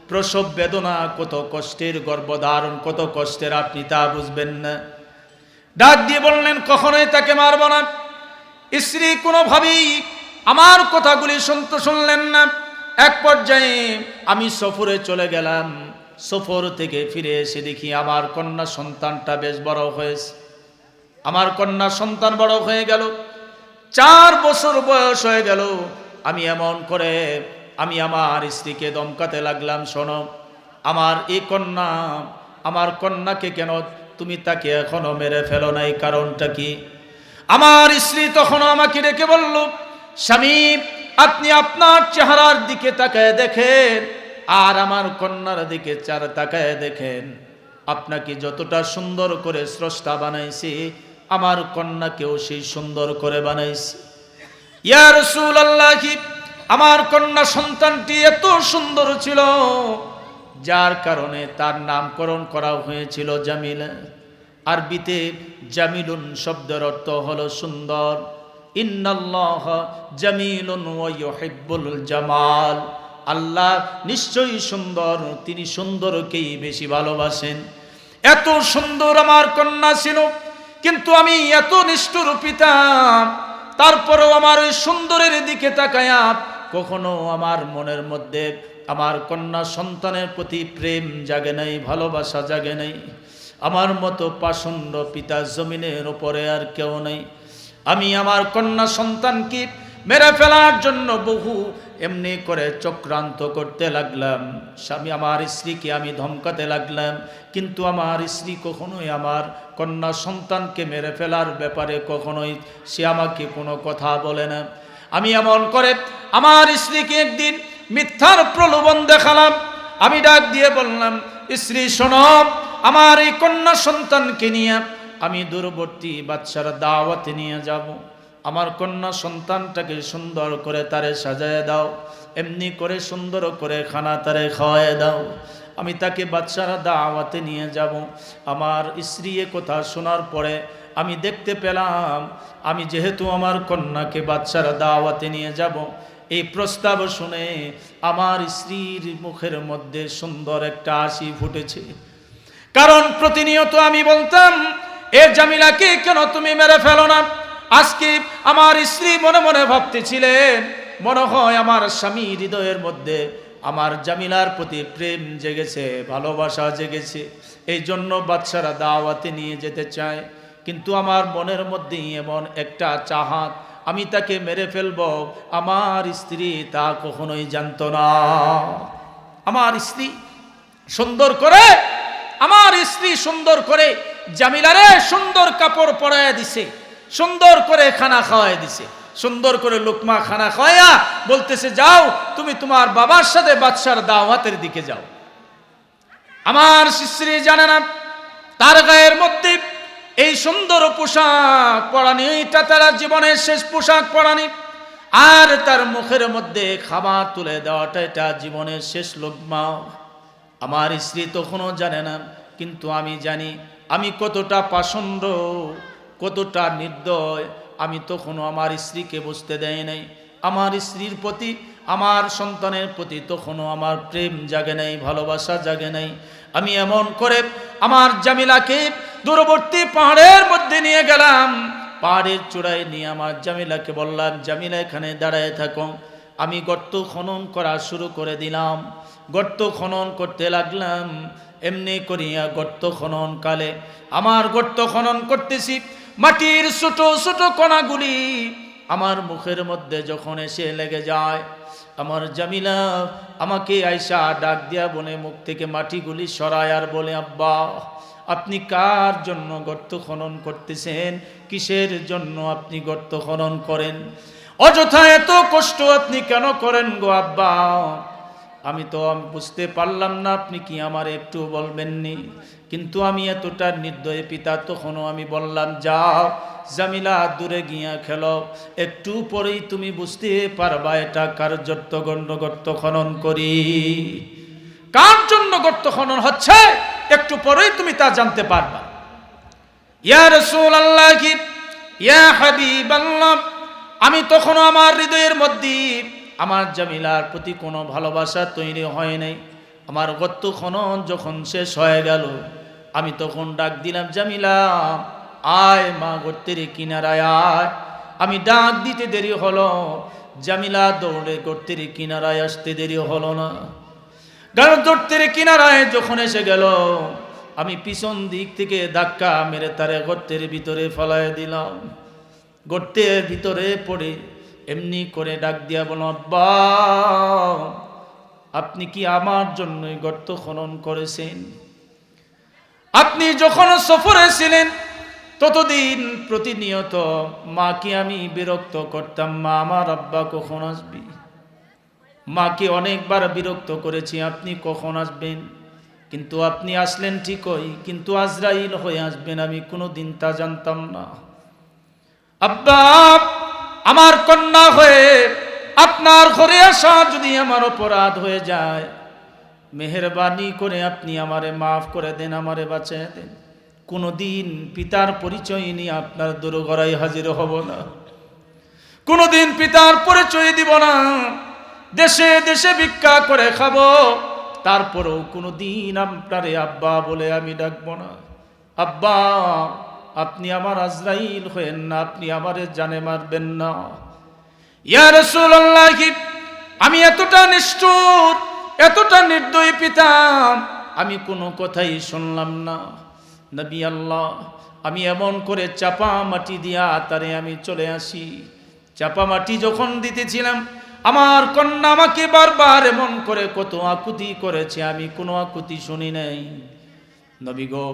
প্রসব বেদনা কত কষ্টের, গর্ভধারণ কত কষ্টের, আপনি তা বুঝবেন না। ডাক দিয়ে বললেন, কখনোই তাকে মারব না। স্ত্রী কোনোভাবেই আমার কথাগুলি শুনলেন না। এক পর্যায়ে আমি সফরে চলে গেলাম। সফর থেকে ফিরে এসে দেখি আমার কন্যা সন্তানটা বেশ বড় হয়েছে। আমার কন্যা সন্তান বড় হয়ে গেল, 4 বছর বয়স হয়ে গেল। আমি এমন করে আমি আমার স্ত্রীকে ধমকাতে লাগলাম, শোনো, আমার এই কন্যা, আমার কন্যাকে কেন তুমি তাকে এখনো মেরে ফেলো নাই, কারণটা কি? আমার স্ত্রী তখন আমাকে ডেকে বলল, স্বামী, আপনি আপনার চেহারার দিকে তাকায় দেখেন আর আমার কন্যার দিকে তাকায় দেখেন, আপনাকে যতটা সুন্দর করে স্রষ্টা বানাইছে আমার কন্যাকেও সেই সুন্দর করে বানাইছে। ইয়া রাসূলুল্লাহ, আমার কন্যা সন্তানটি এত সুন্দর ছিল যার কারণে তার নামকরণ করা হয়েছিল জামিলা। আরবিতে জামিলুন শব্দের অর্থ হলো সুন্দর। ইন্নাল্লাহ জামিলুন ওয়া ইউহিব্বুল জামাল, আল্লাহ নিশ্চয়ই সুন্দর, তিনি সুন্দরকেই বেশি ভালোবাসেন। এত সুন্দর আমার কন্যা ছিল, কিন্তু আমি এত নিষ্ঠুর পিতা, তারপরেও আমার ওই সুন্দরের দিকে তাকায়া কখনো আমার মনের মধ্যে আমার কন্যা সন্তানের প্রতি প্রেম জাগে নাই, ভালোবাসা জাগে নাই। আমার মতো পাষণ্ড পিতা জমিনের উপরে আর কেউ নেই। আমি আমার কন্যা সন্তানকে মেরে ফেলার জন্য বহু এমনি করে চক্রান্ত করতে লাগলাম। স্বামী আমার স্ত্রীকে আমি ধমকাতে লাগলাম, কিন্তু আমার স্ত্রী কখনোই আমার কন্যা সন্তানকে মেরে ফেলার ব্যাপারে কখনোই সে আমাকে কোনো কথা বলে না। আমি এমন করে আমার স্ত্রীকে একদিন মিথ্যার প্রলোভন দেখালাম। আমি ডাক দিয়ে বললাম, স্ত্রী শোনো, আমার এই কন্যা সন্তানকে নিয়ে আমি দূরবর্তী বাদশার দাওয়াতে নিয়ে যাব। আমার কন্যা সন্তানটাকে সুন্দর করে তারে সাজায় দাও, এমনি করে সুন্দর করে খানা তারে খাওয়ায় দাও। আমি তাকে বাদশার দাওয়াতে নিয়ে যাব। আমার স্ত্রী এ কথা শোনার পরে আমি দেখতে পেলাম, আমি যেহেতু আমার কন্যাকে বাদশার দাওয়াতে নিয়ে যাব, এই প্রস্তাব শুনে আমার স্ত্রীর মুখের মধ্যে সুন্দর একটা হাসি ফুটেছে। কারণ প্রতিনিয়ত আমি বলতাম, এ জামিলাকে কেন তুমি মেরে ফেলো না? আজকে আমার স্ত্রী মনে মনে ভাবতেছিলেন, মনে হয় আমার স্বামী হৃদয়ের মধ্যে আমার জামিলার প্রতি প্রেম জেগেছে, ভালোবাসা জেগেছে, এই জন্য বাদশারা দাওয়াতে নিয়ে যেতে চায়। কিন্তু আমার মনের মধ্যে এমন একটা চাহাত, আমি তাকে মেরে ফেলবো, আমার স্ত্রী তা কখনোই জানতো না। আমার স্ত্রী সুন্দর করে জামিলারে সুন্দর কাপড় পরায় দিছে, সুন্দর করে খানা খাওয়ায় দিছে, সুন্দর করে লোকমা খানা খাওয়া বলতেছে, যাও তুমি তোমার বাবার সাথে বাদশার দাওয়াতের দিকে যাও। আমার স্ত্রী জানে না তার গায়ের মধ্যে এই সুন্দর পোশাক পরানি, এটা তার জীবনের শেষ পোশাক পরানি, আর তার মুখের মধ্যে খাবার তুলে দেওয়াটা এটা জীবনের শেষ লোকমা। আমার স্ত্রী তখনও জানে না, কিন্তু আমি জানি আমি কতটা পাষণ্ড, কতটা নির্দয়। আমি তখনও আমার স্ত্রীকে বুঝতে দেয় নাই। আমার স্ত্রীর প্রতি, আমার সন্তানের প্রতি তখনও আমার প্রেম জাগে নাই, ভালোবাসা জাগে নাই। আমি এমন করে আমার জামিলাকে দূরবর্তী পাহাড়ের মধ্যে নিয়ে গেলাম। পাহাড়ের চূড়ায় নিয়ে আমার জামিলাকে বললাম, জামিলা এখানে দাঁড়ায় থাকো। আমি গর্ত খনন করা শুরু করে দিলাম। গর্ত খনন করতে লাগলাম। এমনি করিয়া গর্ত খনন কালে আমার গর্ত খনন করতেছি, মাটির ছোট ছোট কণাগুলি আমার মুখের মধ্যে যখন এসে লেগে যায়, আমার জামিলা আমাকে আয়সা ডাক দিয়া বলে, মুখ থেকে মাটিগুলি সরায় আর বলে, আব্বা আপনি কার জন্য গর্ত খনন করতেছেন? কিসের জন্য আপনি গর্ত খনন করেন? অযথা এত কষ্ট আপনি কেন করেন গো আব্বা? আমি বুঝতে পারলাম না, আপনি কি আমার একটু বলবেননি? কিন্তু আমি এতটা নির্দয় পিতা, তখনও আমি বললাম, যাও জামিলা দূরে গিয়া খেলো, একটু পরেই তুমি বুঝতে পারবা এটা কার জন্য গর্ত খনন করি, কার জন্য গর্ত খনন হচ্ছে, একটু পরেই তুমি তা জানতে পারবা। ইয়া রাসূলুল্লাহ, কি ইয়া হাবিবাল্লাহ, আমি তখনও আমার হৃদয়ের মধ্যে আমার জামিলার প্রতি কোনো ভালোবাসা তৈরি হয় নাই। আমার গর্ত খনন যখন শেষ হয়ে গেল, আমি তখন ডাক দিলাম, জামিলা আয় মা, গর্তের কিনারায় আয়। আমি ডাক দিতে দেরি হলো, জামিলা দৌড়ে গর্তের কিনারায় আসতে দেরি হলো না। গর্তের কিনারায় যখন এসে গেল, আমি পিছন দিক থেকে ধাক্কা মেরে তারে গর্তের ভিতরে ফেলায় দিলাম। গর্তের ভিতরে পড়ে এমনি করে ডাক দিয়া বলো, আব্বা আপনি কি আমার জন্যই গর্ত খনন করেছেন? আপনি যখন সফরে ছিলেন ততদিন প্রতিনিয়ত মাকে আমি বিরক্ত করতাম, মা আমার আব্বা কখন আসবি? মাকে অনেকবার বিরক্ত করেছি, আপনি কখন আসবেন? কিন্তু আপনি আসলেন ঠিকই, কিন্তু আজরাইল হয়ে আসবেন আমি কোনোদিন তা জানতাম না। আব্বা আমার কন্যা হয়ে আপনার ঘরে আসা যদি আমার অপরাধ হয়ে যায়, মেহেরবানি করে আপনি আমারে মাফ করে দেন, আমারে বাঁচিয়ে দেন। কোনোদিন পিতার পরিচয় নিয়ে আপনার দোরগোড়ায় হাজির হব না, কোনোদিন পিতার পরিচয় দিব না, দেশে দেশে ভিক্ষা করে খাবো, তারপরেও কোনোদিন আপনারে আব্বা বলে আমি ডাকবো না। আব্বা আপনি আমার আজরাইল হয়েন না, আপনি আমারে জানে মারবেন না। ইয়া রাসূলুল্লাহ, আমি এতটা নিষ্ঠুর, এতটা নির্দয়ী পিতা, আমি কোনো কথাই শুনলাম না। নবী আল্লাহ, আমি এমন করে চাপা মাটি দিয়া তারে আমি চলে আসি। চাপা মাটি যখন দিতেছিলাম, আমার কন্যা আমাকে বারবার এমন করে কত আকুতি করেছে, আমি কোনো আকুতি শুনি নাই। নবী গো,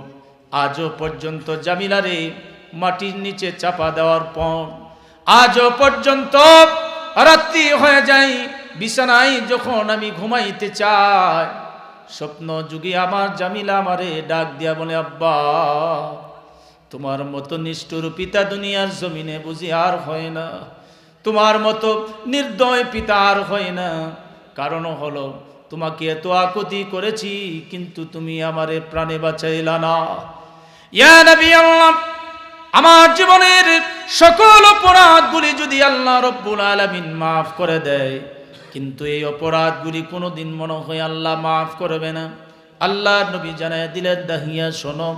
আজও পর্যন্ত জামিলারে মাটির নিচে চাপা দেওয়ার পর আজও পর্যন্ত রাত্রি হয়ে যায়, বিছানায় যখন আমি ঘুমাইতে চাই, স্বপ্ন যুগে আমার জামিলা আমারে ডাক দিয়া বলে, আব্বা তোমার মতো নিষ্ঠুর পিতা দুনিয়ার জমিনে বুঝি আর হয় না, তোমার মতো নির্দয় পিতা আর হয় না। কারণ হলো তোমাকে এত আকুতি করেছি, কিন্তু তুমি আমারে প্রাণে বাঁচাইলা না। ইয়া নবী আল্লাহ, আমার জীবনের সকল অপরাধগুলি যদি আল্লাহ রব্বুল আলামিন মাফ করে দেয়, কিন্তু এই অপরাধগুলি কোনোদিন মনে হয় আল্লাহ মাফ করবে না। আল্লাহ নবী জানায় দিলেন, দাহিয়া শোনো,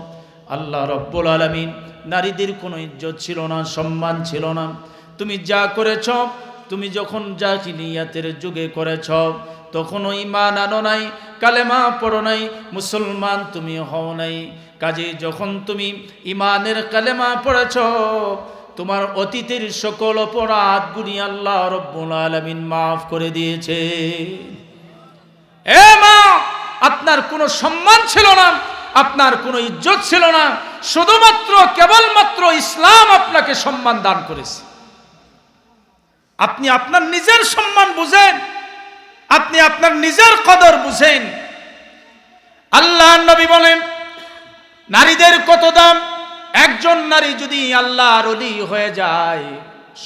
আল্লাহ রব্বুল আলামিন নারীদের কোনো ইজ্জত ছিল না, সম্মান ছিল না। তুমি যা করেছ, তুমি যখন জাহিলিয়াতের যুগে করেছ, তখনও ঈমান আনো নাই, কালেমা পড়ো নাই, মুসলমান তুমি হও নাই। কাজে যখন তুমি ঈমানের কালেমা পড়েছ, তোমার অতীতের সকল অপরাধগুলি আল্লাহ রব্বুল আলামিন মাফ করে দিয়েছে। এ মা, আপনার কোনো সম্মান ছিল না, আপনার কোনো ইজ্জত ছিল না, শুধুমাত্র কেবলমাত্র ইসলাম আপনাকে সম্মান দান করেছে। আপনি আপনার নিজের সম্মান বুঝেন, আপনি আপনার নিজের কদর বুঝেন। আল্লাহ নবী বলেন, নারীদের কত দাম। একজন নারী যদি আল্লাহর ওলি হয়ে যায়,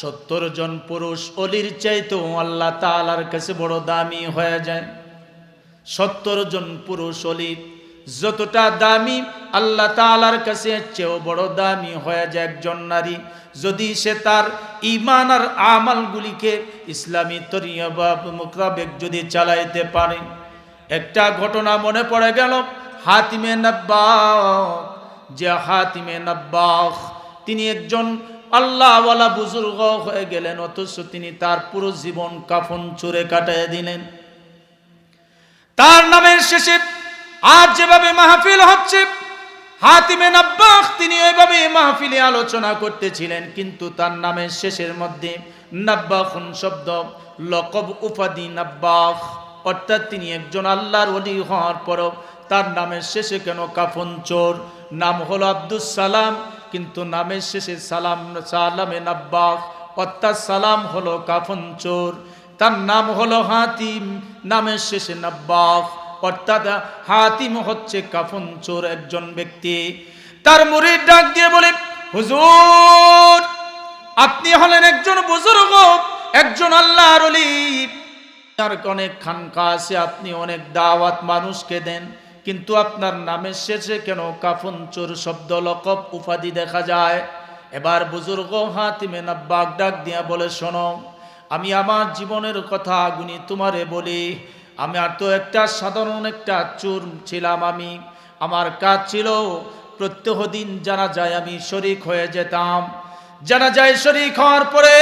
70 জন পুরুষ ওলির চাইতেও আল্লাহ তাআলার কাছে বড় দামি হয়ে যায়। 70 জন পুরুষ ওলি যতটা দামি, আল্লাহ তাআলার কাছে চেয়েও বড় দামি হয়ে যায় একজন নারী, যদি সে তার ঈমান আর আমলগুলিকে ইসলামী তরিকা বা মোতাবেক যদি চালাইতে পারে। একটা ঘটনা মনে পড়ে গেল, হাতিমে নব্বাখ। যে হাতিমে নব্বাখ, তিনি একজন আল্লাহওয়ালা বুজুর্গ হয়ে গেলেন, অথচ তিনি তার পুরো জীবন কাফন চুরে কাটাইয়া দিলেন। তার নামের শেষে আজ যেভাবে মাহফিল হচ্ছে, হাতিমে নব্বাখ তিনি এইভাবে মাহফিলে আলোচনা করতেছিলেন, কিন্তু তার নামের শেষের মধ্যে নব্বাখুন শব্দ, লকব উপাধি নব্বাখ, অর্থাৎ তিনি একজন আল্লাহর ওলি হওয়ার পরও তার নামের শেষে কেন কাফন চোর? নাম হলো আব্দুস সালাম, কিন্তু নামের শেষে সালামে নব্বাখ, অর্থাৎ সালাম হলো কাফন চোর। তার নাম হলো হাতিম, নামের শেষে নব্বাখ, অর্থাৎ হাতিম হচ্ছে কাফন চোর একজন ব্যক্তি। তার মুরিদ ডাক দিয়ে বলে, হুজুর আপনি হলেন একজন বুজুর্গ, একজন আল্লাহর ওলি, আর অনেক খানকা আছে, আপনি অনেক দাওয়াত মানুষকে দেন, কিন্তু আপনার নামের শেষে কেন কাফন চোর শব্দ, লকব উপাধি দেখা যায়? এবার বুজুর্গ হাতিমে নব্বাখ ডাক দিয়া বলে, শোনো, আমি আমার জীবনের কথা গুনি তোমারে বলি। আমি আর তো একটা সাধারণ একটা চোর ছিলাম। আমার কাজ ছিল প্রত্যহ দিন জানাজায় আমি শরীক হয়ে যেতাম। জানাজায় শরীক হওয়ার পরে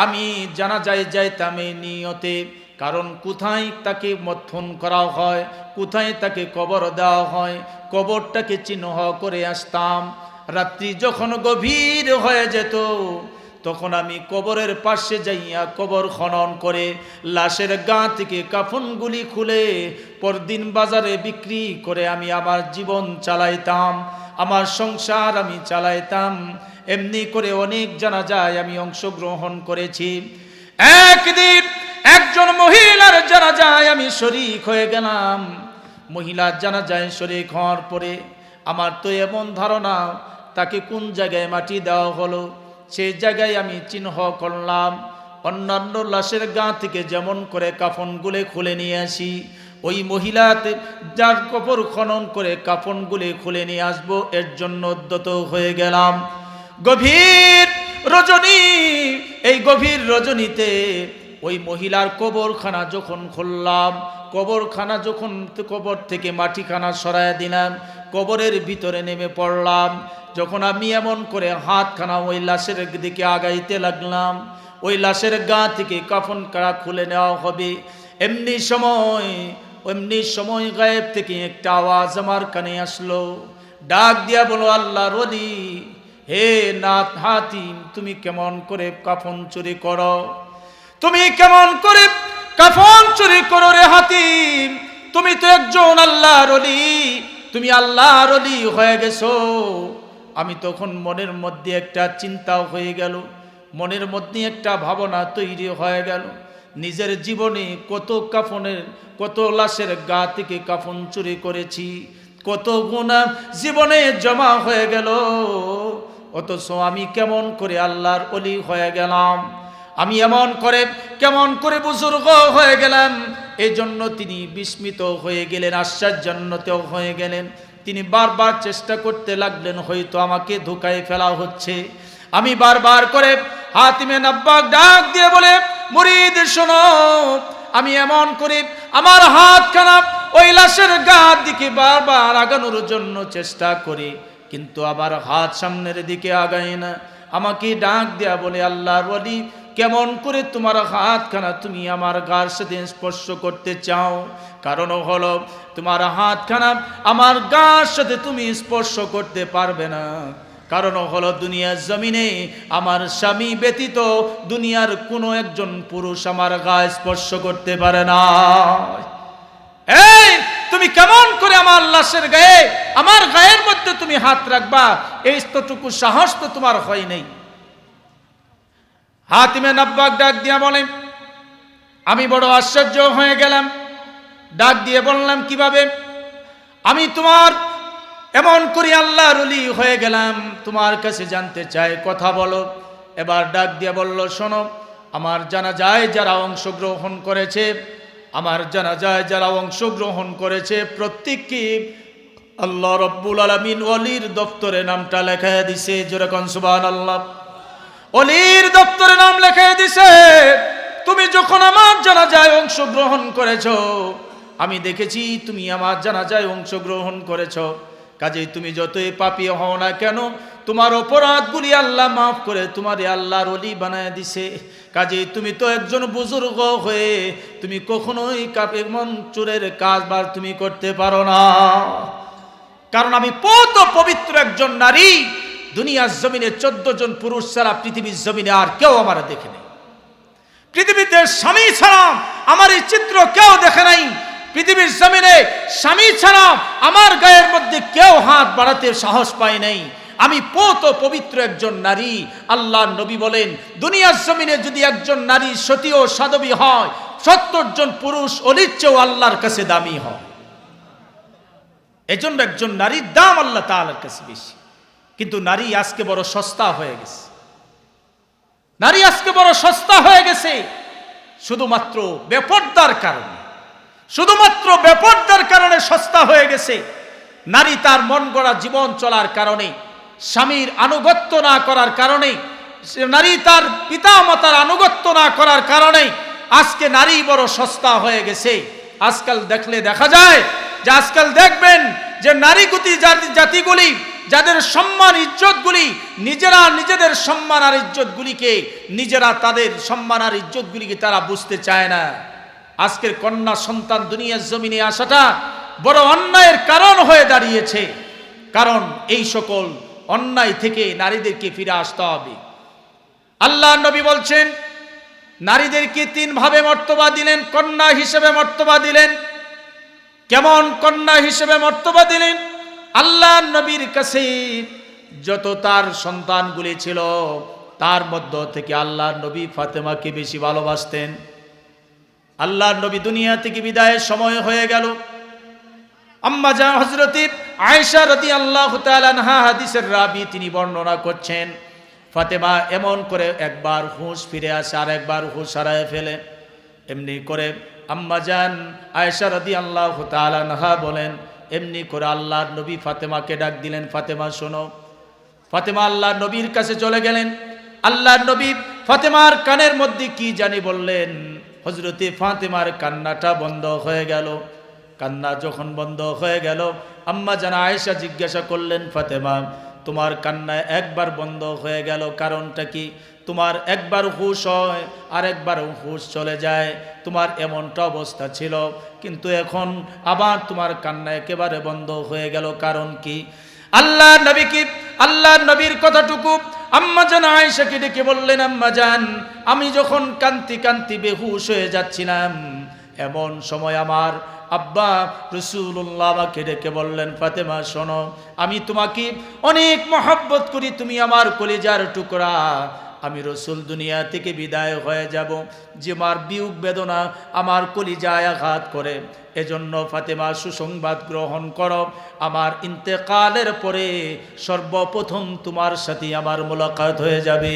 আমি জানাজায় যাইতাম এই নিয়তে, কারণ কোথায় তাকে মথন করা হয়, কোথায় তাকে কবর দেওয়া হয়, কবরটাকে চিহ্ন করে আসতাম। রাত্রি যখন গভীর হয়ে যেত, তখন আমি কবরের পাশে যাইয়া কবর খনন করে লাশের গা থেকে কাফনগুলি খুলে পরদিন বাজারে বিক্রি করে আমি আমার জীবন চালাইতাম, আমার সংসার আমি চালাইতাম। এমনি করে অনেক জানাজায় আমি অংশগ্রহণ করেছি। একদিন একজন মহিলার জানাজায় আমি শরীক হয়ে গেলাম। মহিলার জানাজায় শরীক হওয়ার পরে আমার তো এমন ধারণা, তাকে কোন জায়গায় মাটি দেওয়া হলো সেই জায়গায় আমি চিহ্ন করলাম। অন্যান্য লাশের গা থেকে যেমন করে কাফনগুলো খুলে নিয়ে আসি, ওই মহিলাতে যার কবর খনন করে কাফনগুলো খুলে নিয়ে আসবো, এর জন্য উদ্যত হয়ে গেলাম। গভীর রজনী, এই গভীর রজনীতে ওই মহিলার কবরখানা যখন খুললাম, কবরখানা যখন কবর থেকে মাটিখানা সরায় দিলাম, কবরের ভিতরে নেমে পড়লাম। যখন আমি এমন করে হাতখানা ওই লাশের দিকে আগাইতে লাগলাম, ওই লাশের গা থেকে কাফন কারা খুলে নেওয়া হবে, এমনি সময় গায়েব থেকে একটা আওয়াজ আমার কানে আসলো। ডাক দিয়া বলো, আল্লাহর ওলি, হে নাথ হাতিম, তুমি কেমন করে কাফন চুরি করো? তুমি কেমন করে কাফন চুরি করো রে হাতিম? তুমি তো একজন আল্লাহর ওলি, তুমি আল্লাহর ওলি হয়ে গেছো। আমি তখন মনের মধ্যে একটা চিন্তা হয়ে গেল, মনের মধ্যে একটা ভাবনা তৈরি হয়ে গেল। নিজের জীবনে কত কাফনের, কত লাশের গা থেকে কাফন চুরি করেছি, কত গুনাহ জীবনে জমা হয়ে গেল, অথচ আমি কেমন করে আল্লাহর ওলি হয়ে গেলাম? আমি এমন করে কেমন করে বুজুর্গ হয়ে গেলাম? এই জন্য তিনি বিস্মিত হয়ে গেলেন, আশ্চর্যান্বিত হয়ে গেলেন। তিনি বারবার চেষ্টা করতে লাগলেন, হয়তো আমাকে ধোঁকায় ফেলা হচ্ছে। আমি বারবার করে হাতিমে নাব্বাক ডাক দিয়ে বলে, মুরিদ শোনো, আমি এমন করে আমার হাতখানা ওই লাশের গা দিকে বারবার আগানোর জন্য চেষ্টা করি, কিন্তু আমার হাত সামনের দিকে আগায় না। আমাকে ডাক দেয়া বলে, আল্লাহর ওলি, কেমন করে তোমার হাতখানা তুমি আমার গার সাথে স্পর্শ করতে চাও? কারণ হলো তোমার হাতখানা আমার গার সাথে তুমি স্পর্শ করতে পারবে না। কারণ হলো দুনিয়ার জমিনে আমার স্বামী ব্যতীত দুনিয়ার কোনো একজন পুরুষ আমার গা স্পর্শ করতে পারে না। এই তুমি কেমন করে আমার লাশের গায়ে, আমার গায়ের মধ্যে তুমি হাত রাখবা? এই ততটুকু সাহস তো তোমার হয় নাই। হাতিমে নাব্বাক ডাক দিয়া বলেন, আমি বড় আশ্চর্য হয়ে গেলাম। ডাক দিয়ে বললাম, কিভাবে? আমি তোমার এমন করে আল্লাহর ওলি হয়ে গেলাম, তোমার কাছে জানতে চাই, কথা বলো। এবার ডাক দিয়ে বলল, শোনো, আমার জানাজায় যারা অংশগ্রহণ করেছে, আমার জানাজায় যারা অংশগ্রহণ করেছে প্রত্যেককে আল্লাহ রব্বুল আলামিন ওলির দপ্তরে নামটা লেখায় দিছে। যেরকম সুবহানাল্লাহ, ওলির দপ্তরে নাম লেখায় দিছে। তুমি যখন আমার জানাজায় অংশগ্রহণ করেছো, আমি দেখেছি তুমি আমার জানাজায় অংশগ্রহণ করেছো। কাজেই তুমি যতই পাপী হও না কেন, তোমার অপরাধগুলি আল্লাহ মাফ করে তোমারে আল্লাহর ওলি বানায় দিছে। কাজেই তুমি তো একজন বুজুর্গ হয়ে তুমি কখনোই এমন চোরের কাজবার তুমি করতে পারো না। কারণ আমি পবিত্র একজন নারী, দুনিয়ার জমিনে 14 জন পুরুষ ছাড়া পৃথিবীর জমিনে আর কেউ আমার দেখে নাই। পৃথিবীতে স্বামী ছাড়া আমার এই চিত্র কেউ দেখে নাই। পৃথিবীর জমিনে স্বামী ছাড়া আমার গায়ের মধ্যে কেউ হাত বাড়াতে সাহস পায় নাই। আমি পবিত্র একজন নারী। আল্লাহ নবী বলেন, দুনিয়ার জমিনে যদি একজন নারী সতী ও সাধবী হয়, 70 জন পুরুষ অলির চেয়েও আল্লাহর কাছে দামি হয়। এজন্য একজন নারীর দাম আল্লাহ তাআলার কাছে বেশি। কিন্তু নারী আজকে বড় সস্তা হয়ে গেছে। নারী আজকে বড় সস্তা হয়ে গেছে শুধুমাত্র বেপরদার কারণে। শুধুমাত্র বেপরদার কারণে সস্তা হয়ে গেছে। নারী তার মন গড়া জীবন চলার কারণে, স্বামীর আনুগত্য না করার কারণে, নারী তার পিতা মাতার আনুগত্য না করার কারণে আজকে নারী বড় সস্তা হয়ে গেছে। আজকাল দেখলে দেখা যায় যে, আজকাল দেখবেন যে নারীগতি জাতিগুলি যাদের সম্মান ইজ্জতগুলি নিজেরা নিজেদের সম্মান আর ইজ্জতগুলিকে নিজেরা তাদের সম্মান আর ইজ্জতগুলিকে তারা বুঝতে চায় না। আজকের কন্যা সন্তান দুনিয়ার জমিনে আসাটা বড় অন্যায়ের কারণ হয়ে দাঁড়িয়েছে। কারণ এই সকল অন্যায় থেকে নারীদেরকে ফিরে আসতে হবে। আল্লাহ নবী বলছেন, নারীদেরকে 3 ভাবে মর্তবা দিলেন, কন্যা হিসেবে মর্তবা দিলেন। কেমন কন্যা হিসেবে মর্তবা দিলেন? আল্লাহ নবীর কাছে যত তার সন্তানগুলি ছিল, তার মধ্য থেকে আল্লাহ নবী ফাতেমাকে বেশি ভালোবাসতেন। আল্লাহ নবী দুনিয়া থেকে বিদায়ের সময় হয়ে গেল। আম্মা জান হযরত আয়েশা রাদিয়াল্লাহু তাআলা আনহা হাদিসের রাবী, তিনি বর্ণনা করছেন, ফাতেমা এমন করে একবার হুঁশ ফিরে আসে আর একবার হুঁশ হারায় ফেলে। এমনি করে আম্মা জান আয়েশা রাদিয়াল্লাহু তাআলা আনহা বলেন, এমনি করে আল্লাহর নবী ফাতেমাকে ডাক দিলেন, ফাতেমা শোনো। ফাতেমা আল্লাহর নবীর কাছে চলে গেলেন। আল্লাহর নবী ফাতেমার কানের মধ্যে কি জানি বললেন। হযরতে ফাতেমার কান্নাটা বন্ধ হয়ে গেল। কান্না যখন বন্ধ হয়ে গেল, আম্মা জান আয়েশা জিজ্ঞাসা করলেন, ফাতেমা তোমার কান্না একবার বন্ধ হয়ে গেল, কারণটা কি? তোমার একবার হুঁশ হয় আর একবার হুঁশ চলে যায়। তোমার এমনটা অবস্থা ছিল, কিন্তু এখন আবার তোমার কান্না একেবারে বন্ধ হয়ে গেল, কারণ কি? আল্লাহ নবীর কথাটুকু আম্মা জান আয়েশাকে ডেকে বললেন, আম্মা জান, আমি যখন কান্তি কান্তি বেহুশ হয়ে যাচ্ছিলাম, এমন সময় আমার আব্বা রাসূলুল্লাহ আমাকে ডেকে বললেন, ফাতেমা শোনো, আমি তোমাকে অনেক মহব্বত করি, তুমি আমার কলিজার টুকরা। আমি রসুল দুনিয়া থেকে বিদায় হয়ে যাব, যে আমার বিয়োগ বেদনা আমার কলিজায় আঘাত করে। এজন্য ফাতেমা সুসংবাদ গ্রহণ করো, আমার ইন্তেকালের পরে সর্বপ্রথম তোমার সাথে আমার মোলাকাত হয়ে যাবে।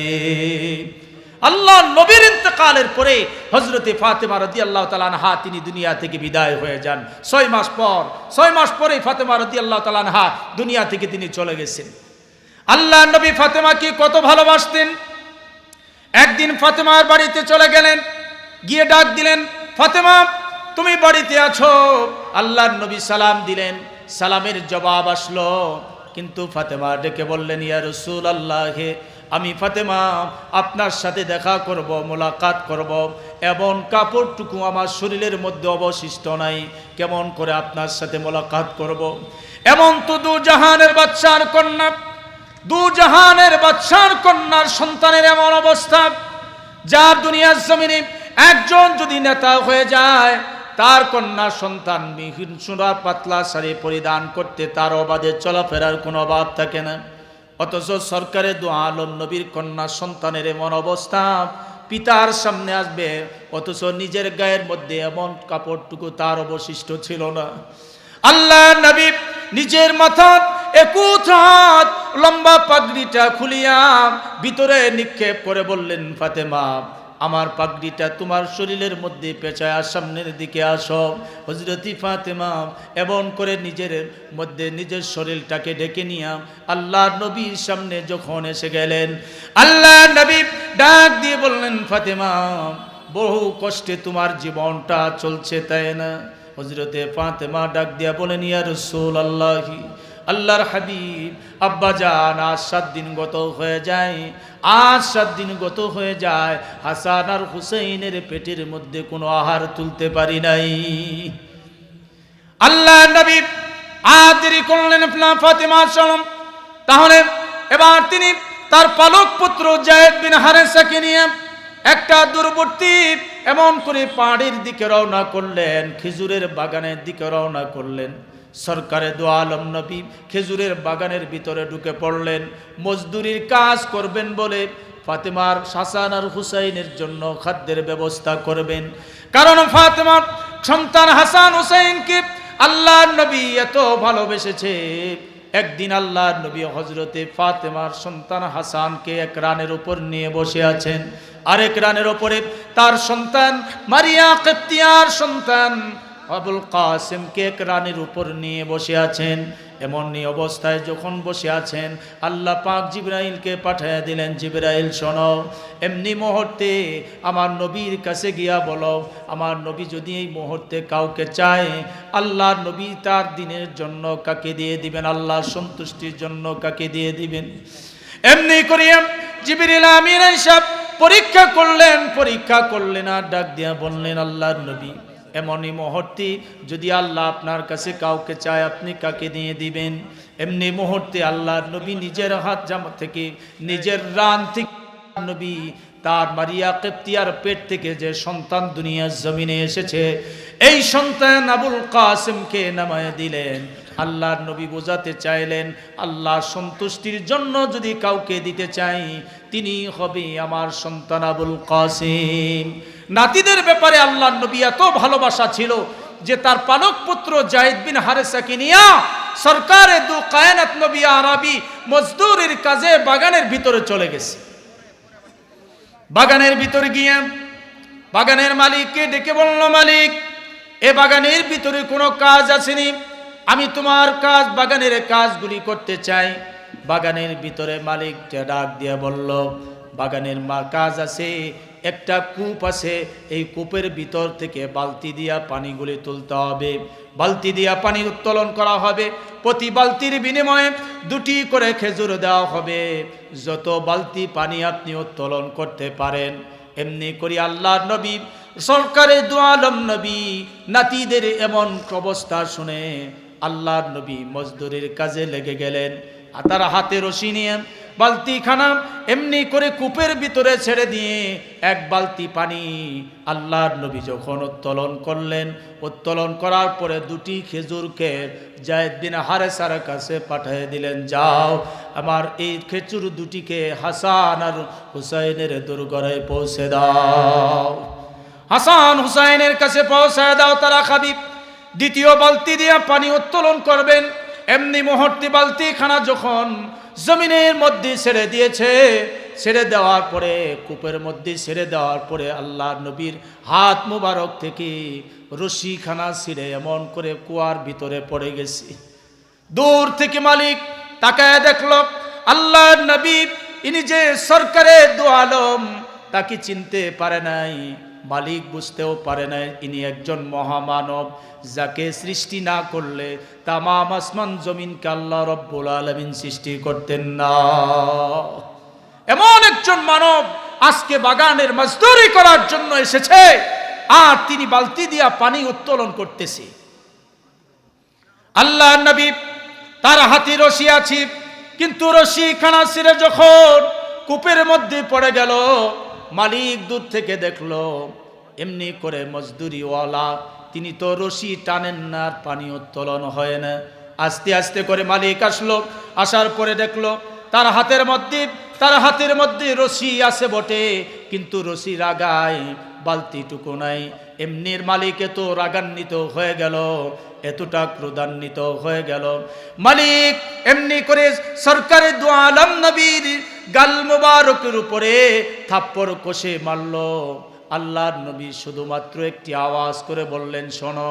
আল্লাহ নবীর ইন্তেকালের পরে হযরতে ফাতেমা রাদিয়াল্লাহু তাআলা আনহা তিনি দুনিয়া থেকে বিদায় হয়ে যান। 6 মাস পরে ফাতেমা রাদিয়াল্লাহু তাআলা আনহা দুনিয়া থেকে তিনি চলে গেছেন। আল্লাহ নবী ফাতেমাকে কত ভালোবাসতেন। একদিন ফাতেমার বাড়িতে চলে গেলেন, গিয়ে ডাক দিলেন, ফাতেমা তুমি বাড়িতে আছো? আল্লাহর নবী সালাম দিলেন, সালামের জবাব আসলো, কিন্তু ফাতেমা ডেকে বললেন, ইয়া রাসূলুল্লাহ, আমি ফাতেমা আপনার সাথে দেখা করব, মোলাকাত করব, এমন কাপড়টুকু আমার শরীরের মধ্যে অবশিষ্ট নাই, কেমন করে আপনার সাথে মোলাকাত করব? এমন তো দু জাহানের বাদশার কন্যা, দু জাহানের বাদশার কন্যার সন্তানের এমন অবস্থা, যার দুনিয়ার জমিনে একজন যদি নেতা হয়ে যায়, তার কন্যা সন্তান মিহিন সুরা পাতলা শাড়ি পরিধান করতে তার অবাধে চলাফেরার কোনো অভাব থাকে না। অথচ সরকারে দু আলম নবীর কন্যা সন্তানের এমন অবস্থা, পিতার সামনে আসবে, অথচ নিজের গায়ের মধ্যে এমন কাপড়টুকু তার অবশিষ্ট ছিল না। আল্লাহ নবী নিজের মাথা একুত হাত লম্বা পাগড়িটা খুলিয়া ভিতরে নিক্ষেপ করে বললেন, ফাতেমা আমার পাগড়িটা তোমার শরীরের মধ্যে পেঁচায়া সামনের দিকে আসো। হযরত ফাতেমা এমন করে নিজের মধ্যে নিজের শরীরটাকে ঢেকে নিয়া আল্লাহর নবীর সামনে যখন এসে গেলেন, আল্লাহর নবী ডাক দিয়ে বললেন, ফাতেমা বহু কষ্টে তোমার জীবনটা চলছে, তাই না? হযরতে ফাতেমা ডাক দিয়া বলেন, ইয়া রাসূলুল্লাহ, আল্লাহর হাবিব, আব্বা জান আজ 7 দিন গত হয়ে যায়, আজ 7 দিন গত হয়ে যায়, হাসান আর হুসাইনের পেটের মধ্যে কোনো আহার তুলতে পারি নাই। আল্লাহ নবী আদেরি করলেন না ফাতেমা সালাম। তাহলে এবার তিনি তার পালক পুত্র যায়েদ বিন হারেসাকে নিয়ে একটা দূরবর্তী এমন করে পাহাড়ের দিকে রওনা করলেন, খেজুরের বাগানের দিকে রওনা করলেন। সরকারে দু আলম নবী খেজুরের বাগানের ভিতরে ঢুকে পড়লেন, মজদুরির কাজ করবেন বলে ফাতেমার হাসান আর হুসাইনের জন্য খাদ্যের ব্যবস্থা করবেন। কারণ ফাতেমার সন্তান হাসান হুসাইনকে আল্লাহর নবী এত ভালোবেসেছে। একদিন আল্লাহর নবী হযরতে ফাতেমার সন্তান হাসানকে এক রানের উপর নিয়ে বসে আছেন, আরেক রানের উপরে তার সন্তান মারিয়া কিপ্তিয়ার সন্তান আবুল কাসিমকে এক রানের উপর নিয়ে বসে আছেন। এমন অবস্থায় যখন বসে আছেন, আল্লাহ পাক জিবরাইলকে পাঠিয়ে দিলেন, জিবরাইল শোনো, এমনি মুহূর্তে আমার নবীর কাছে গিয়া বলো, আমার নবী যদি এই মুহূর্তে কাউকে চায়, আল্লাহর নবী তার দিনের জন্য কাকে দিয়ে দিবেন, আল্লাহর সন্তুষ্টির জন্য কাকে দিয়ে দিবেন। এমনি করিয়া জিবরিল আমিন এসে পরীক্ষা করলেন আর ডাক দিয়া বললেন, আল্লাহর নবী এমনই মুহূর্তে যদি আল্লাহ আপনার কাছে কাউকে চায়, আপনি কাকে দিয়ে দিবেন? এমনি মুহূর্তে আল্লাহর নবী নিজের হাত জামা থেকে, নিজের রান থেকে নবী তার মারিয়া কিপ্তিয়ার পেট থেকে যে সন্তান দুনিয়ার জমিনে এসেছে, এই সন্তান আবুল কাসিমকে নামায় দিলেন। আল্লাহর নবী বোঝাতে চাইলেন, আল্লাহর সন্তুষ্টির জন্য যদি কাউকে দিতে চাই, তিনি হবে আমার সন্তান আবুল কাসিম। নাতিদের ব্যাপারে আল্লাহর নবী এত ভালোবাসা ছিল যে তার পালক পুত্র যায়েদ বিন হারেসাকে নিয়া সরকারে দু কায়নাত নবী আরবি মজদুরের কাজে বাগানের ভিতরে চলে গেছে। বাগানের ভিতরে গিয়ে বাগানের মালিককে ডেকে বলল, মালিক এ বাগানের ভিতরে কোনো কাজ আসেনি, আমি তোমার কাজ বাগানের কাজগুলি করতে চাই। বাগানের ভিতরে মালিকটা ডাক দিয়ে বলল, বাগানের কাজ আছে, একটা কূপ আছে, এই কূপের ভিতর থেকে বালতি দিয়া পানিগুলি তুলতে হবে, বালতি দিয়া পানি উত্তোলন করা হবে, প্রতি বালতির বিনিময়ে 2টি করে খেজুর দেওয়া হবে, যত বালতি পানি আপনি উত্তোলন করতে পারেন। এমনি করি আল্লাহর নবী সরকারে দু আলম নবী নাতিদের এমন অবস্থা শুনে আল্লাহর নবী মজদুরের কাজে লেগে গেলেন। তার হাতে রশি নিয়ে বালতিখানা এমনি করে কূপের ভিতরে ছেড়ে দিয়ে এক বালতি পানি আল্লাহর নবী যখন উত্তোলন করলেন, উত্তোলন করার পরে দুটি খেজুরকে যায়েদ বিন হারেসার কাছে পাঠিয়ে দিলেন, যাও আমার এই খেজুর দুটিকে হাসান আর হুসাইনের দুর্গরে পৌঁছে দাও, হাসান হুসাইনের কাছে পৌঁছে দাও, তারা খাবি। দ্বিতীয় বালতি দিয়ে পানি উত্তোলন করবেন, এমনি মুহূর্তে বালতিখানা যখন জমিনের মধ্যে ছেড়ে দিয়েছে, ছেড়ে দেওয়ার পরে কূপের মধ্যে ছেড়ে দেওয়ার পরে আল্লাহর নবীর হাত মুবারক থেকে রশিখানা ছিঁড়ে এমন করে কুয়ার ভিতরে পড়ে গেছে। দূর থেকে মালিক তাকায় দেখলো আল্লাহর নবী ইনি যে সরকারে দু আলম, তাকে চিনতে পারে নাই, মালিক বুঝতেও পারে নাই ইনি একজন মহামানব, যাকে সৃষ্টি না করলে তামাম আসমান জমিনকে আল্লাহ রব্বুল আলামিন সৃষ্টি করতেন না। এমন একজন মানব আজকে বাগানের মজদুরি করার জন্য এসেছে, আর তিনি বালতি দিয়া পানি উত্তোলন করতেছে। আল্লাহ নবী তার হাতে রশি আছে, কিন্তু রশি খানা ছিঁড়ে যখন কূপের মধ্যে পড়ে গেল, মালিক দূর থেকে দেখলো এমনি করে মজদুরিওয়ালা তিনি তো রশি টানেন না, আর পানি উত্তোলন হয় না। আস্তে আস্তে করে মালিক আসলো, আসার পরে দেখলো তার হাতের মধ্যে রশি আছে বটে, কিন্তু রশি রাগায় বালতিটুকু নাই। এমনির মালিক এত রাগান্বিত হয়ে গেল, এতটা ক্রোধান্বিত হয়ে গেল, মালিক এমনি করে সরকারে দু আলম নবীর গাল মুবারকের উপরে থাপ্পড় কষে মারল। আল্লাহর নবী শুধুমাত্র একটি আওয়াজ করে বললেন, শোনো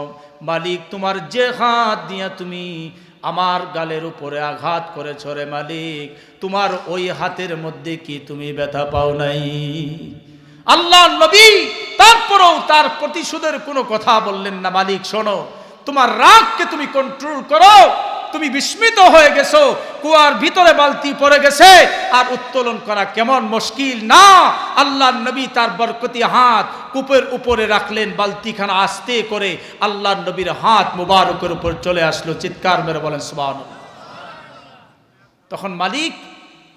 মালিক, তোমার যে হাত দিয়া তুমি আমার গালের উপরে আঘাত করেছ রে মালিক, তোমার ওই হাতের মধ্যে কি তুমি ব্যথা পাও নাই? আল্লাহর নবী তারপরেও তার প্রতিশোধের কোনো কথা বললেন না। মালিক শোনো, তোমার রাগকে তুমি কন্ট্রোল করো, তুমি বিস্মিত হয়ে গেছো, কুয়ার ভিতরে বালতি পড়ে গেছে আর উত্তোলন করা কেমন মুশকিল না। আল্লাহর নবী তার বরকতি হাত কূপের উপরে রাখলেন, বালতিখানা আস্তে করে আল্লাহর নবীর হাত মুবারকের উপর চলে আসলো। চিৎকার মেরে বলেন সুবহানাল্লাহ। তখন মালিক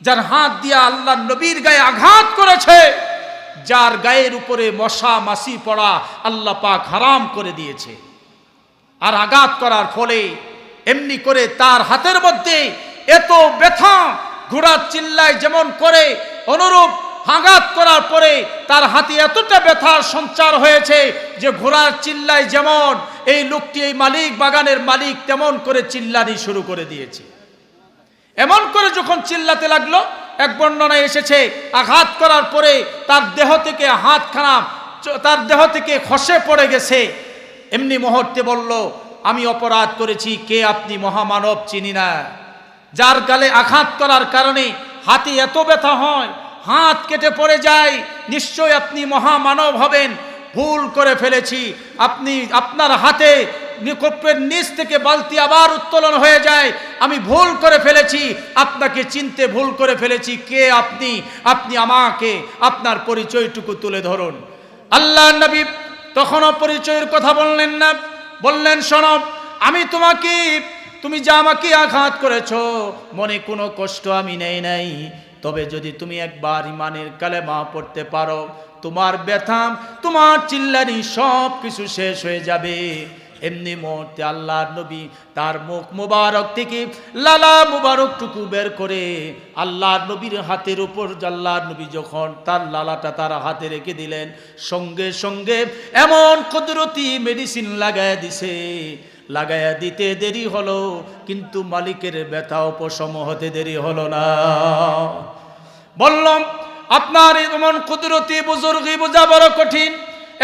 যার হাত দিয়া আল্লাহর নবীর গায়ে আঘাত করেছে, যার গায়ের উপরে মশা মাছি পড়া আল্লাহ পাক হারাম করে দিয়েছে, আর আঘাত করার ফলে এমনি করে তার হাতের মধ্যে এত ব্যথা, ঘোড়ার চিল্লায় যেমন করে অনুরূপ আঘাত করার পরে তার হাতে এতটা ব্যথার সঞ্চার হয়েছে যে ঘোড়ার চিল্লায় যেমন এই লোকটি, এই মালিক, বাগানের মালিক, তেমন করে চিল্লানি শুরু করে দিয়েছে। এমন করে যখন চিল্লাতে লাগলো, এক বর্ণনায় এসেছে আঘাত করার পরে তার দেহ থেকে হাতখানা তার দেহ থেকে খসে পড়ে গেছে। এমনি মুহূর্তে বলল, আমি অপরাধ করেছি, কে আপনি? মহামানব চিনি না। যার গালে আঘাত করার কারণে হাতে এত ব্যথা হয়, হাত কেটে পড়ে যায়, নিশ্চয় আপনি মহামানব হবেন। ভুল করে ফেলেছি, আপনি আপনার হাতে কূপের নিচ থেকে বালতি আবার উত্তোলন হয়ে যায়, আমি ভুল করে ফেলেছি, আপনাকে চিনতে ভুল করে ফেলেছি, কে আপনি? আপনি আমাকে আপনার পরিচয়টুকু তুলে ধরুন। আল্লাহ নবী তখনও পরিচয়ের কথা বললেন না, বললেন, শোনো, আমি তুমি যা আমাকে আঘাত করেছো, মনে কোনো কষ্ট আমি নেই নাই, তবে যদি তুমি একবার ইমানের কালেমা পড়তে পারো, তোমার ব্যথা, তোমার চিল্লানি সব কিছু শেষ হয়ে যাবে। এমনি মুহূর্তে আল্লাহর নবী তার মুখ মুবারক থেকে লালা মুবারকটুকু বের করে আল্লাহর নবীর হাতের উপর, আল্লাহর নবী যখন তার লালাটা তার হাতে রেখে দিলেন, সঙ্গে সঙ্গে এমন কুদরতি মেডিসিন লাগায় দিছে। লাগায়া দিতে দেরি হলো, কিন্তু মালিকের ব্যথা উপশম হতে দেরি হলো না। বললাম, আপনার এমন কুদরতি বুজুর্গি বোঝা বড় কঠিন,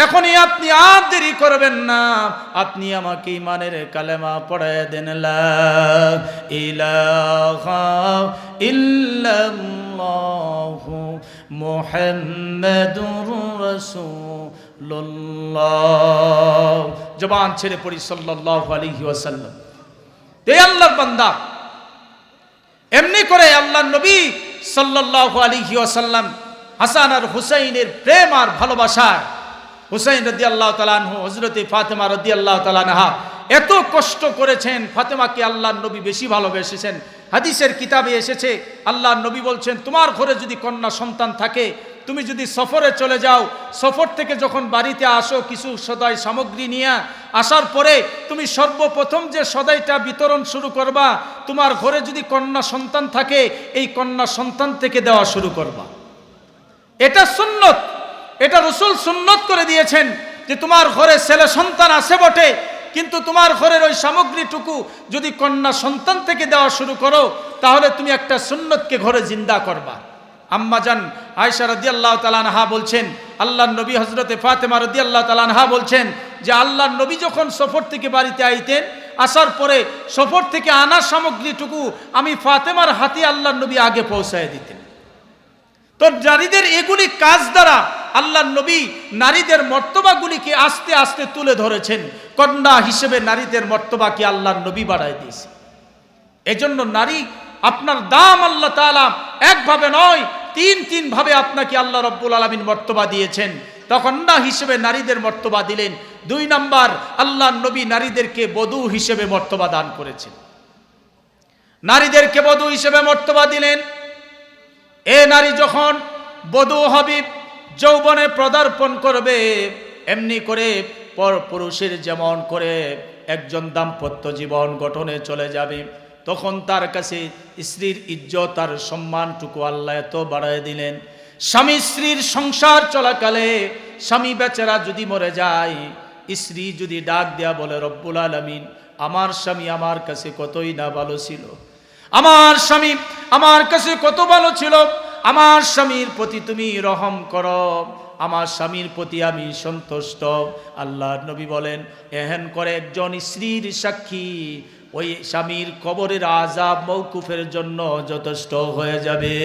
এখনই আপনি আর দেরি করবেন না, আপনি আমাকে ইমানের কালেমা পড়ায় দেন, লা ইলাহা ইল্লাল্লাহু মুহাম্মাদুর রাসূলুল্লাহ। জবান ছেড়ে পড়ি সাল্লাল্লাহু আলাইহি ওয়াসাল্লাম। এই আল্লাহর বান্দা এমনি করে আল্লাহর নবী সাল্লাল্লাহু আলাইহি ওয়াসাল্লাম হাসান আর হুসাইনের প্রেম আর ভালোবাসা, হুসাইন রাদিয়াল্লাহু তাআলা আনহু, হযরতে ফাতেমা রাদিয়াল্লাহু তাআলা আনহা এত কষ্ট করেছেন, ফাতেমাকে আল্লাহর নবী বেশি ভালোবেসেছেন হাদিসের কিতাবে এসেছে, আল্লাহর নবী বলছেন, তোমার ঘরে যদি কন্যা সন্তান থাকে, তুমি যদি সফরে চলে যাও, সফর থেকে যখন বাড়িতে আসো কিছু সদাই সামগ্রী নিয়ে আসার পরে তুমি সর্বপ্রথম যে সদাইটা বিতরণ শুরু করবা, তোমার ঘরে যদি কন্যা সন্তান থাকে এই কন্যা সন্তান থেকে দেওয়া শুরু করবা। এটা সুন্নত, এটা রাসূল সুন্নত করে দিয়েছেন যে তোমার ঘরে ছেলে সন্তান আছে বটে, কিন্তু তোমার ঘরের ওই সামগ্রীটুকু যদি কন্যা সন্তান থেকে দেওয়া শুরু করো তাহলে তুমি একটা সুন্নতকে ঘরে জিন্দা করবা। আম্মাজান আয়েশা রাদিয়াল্লাহু তাআলা আনহা বলছেন, আল্লাহর নবী হযরতে ফাতেমা রাদিয়াল্লাহু তাআলা আনহা বলছেন যে আল্লাহর নবী যখন সফর থেকে বাড়িতে আইতেন, আসার পরে সফর থেকে আনা সামগ্রীটুকু আমি ফাতেমার হাতে আল্লাহর নবী আগে পৌঁছায় দিতেন। তো নারীদের এগুলি কাজ দ্বারা আল্লাহর নবী নারীদের মর্তবাগুলিকে আস্তে আস্তে তুলে ধরেছেন। কন্যা হিসেবে নারীদের মর্তবাকে আল্লাহর নবী বাড়ায় দিয়েছে। এজন্য নারী আপনার দাম আল্লাহ তাআলা একভাবে নয়, তিন ভাবে আপনাকে আল্লাহ রব্বুল আলামিন মর্তবা দিয়েছেন। তখন না হিসেবে নারীদের মর্তবা দিলেন। 2 নাম্বার, আল্লাহর নবী নারীদেরকে বধূ হিসেবে মর্তবা দান করেছেন। নারীদেরকে বধূ হিসেবে মর্তবা দিলেন। এ নারী যখন বধূ হবে, যৌবনে পদার্পণ করবে, এমনি করে পর পুরুষের যেমন করে একজন দাম্পত্য জীবন গঠনে চলে যাবে, তখন তার কাছে স্ত্রীর ইজ্জত আর সম্মানটুকু আল্লাহ এত বাড়ায় দিলেন। স্বামী স্ত্রীর সংসার চলাকালে স্বামী বেচারা যদি মরে যায়, স্ত্রী যদি ডাক দেয়া বলে, রব্বুল আলামিন আমার স্বামী আমার কাছে কতই না ভালো ছিল, আমার স্বামী আমার কাছে কত ভালো ছিল, আমার স্বামীর প্রতি তুমি রহম করো, আমার স্বামীর প্রতি আমি সন্তুষ্ট। আল্লাহর নবী বলেন, এহেন করে একজন স্ত্রীর সাক্ষী ওই স্বামীর কবরের আযাব মওকুফের জন্য যথেষ্ট হয়ে যাবে।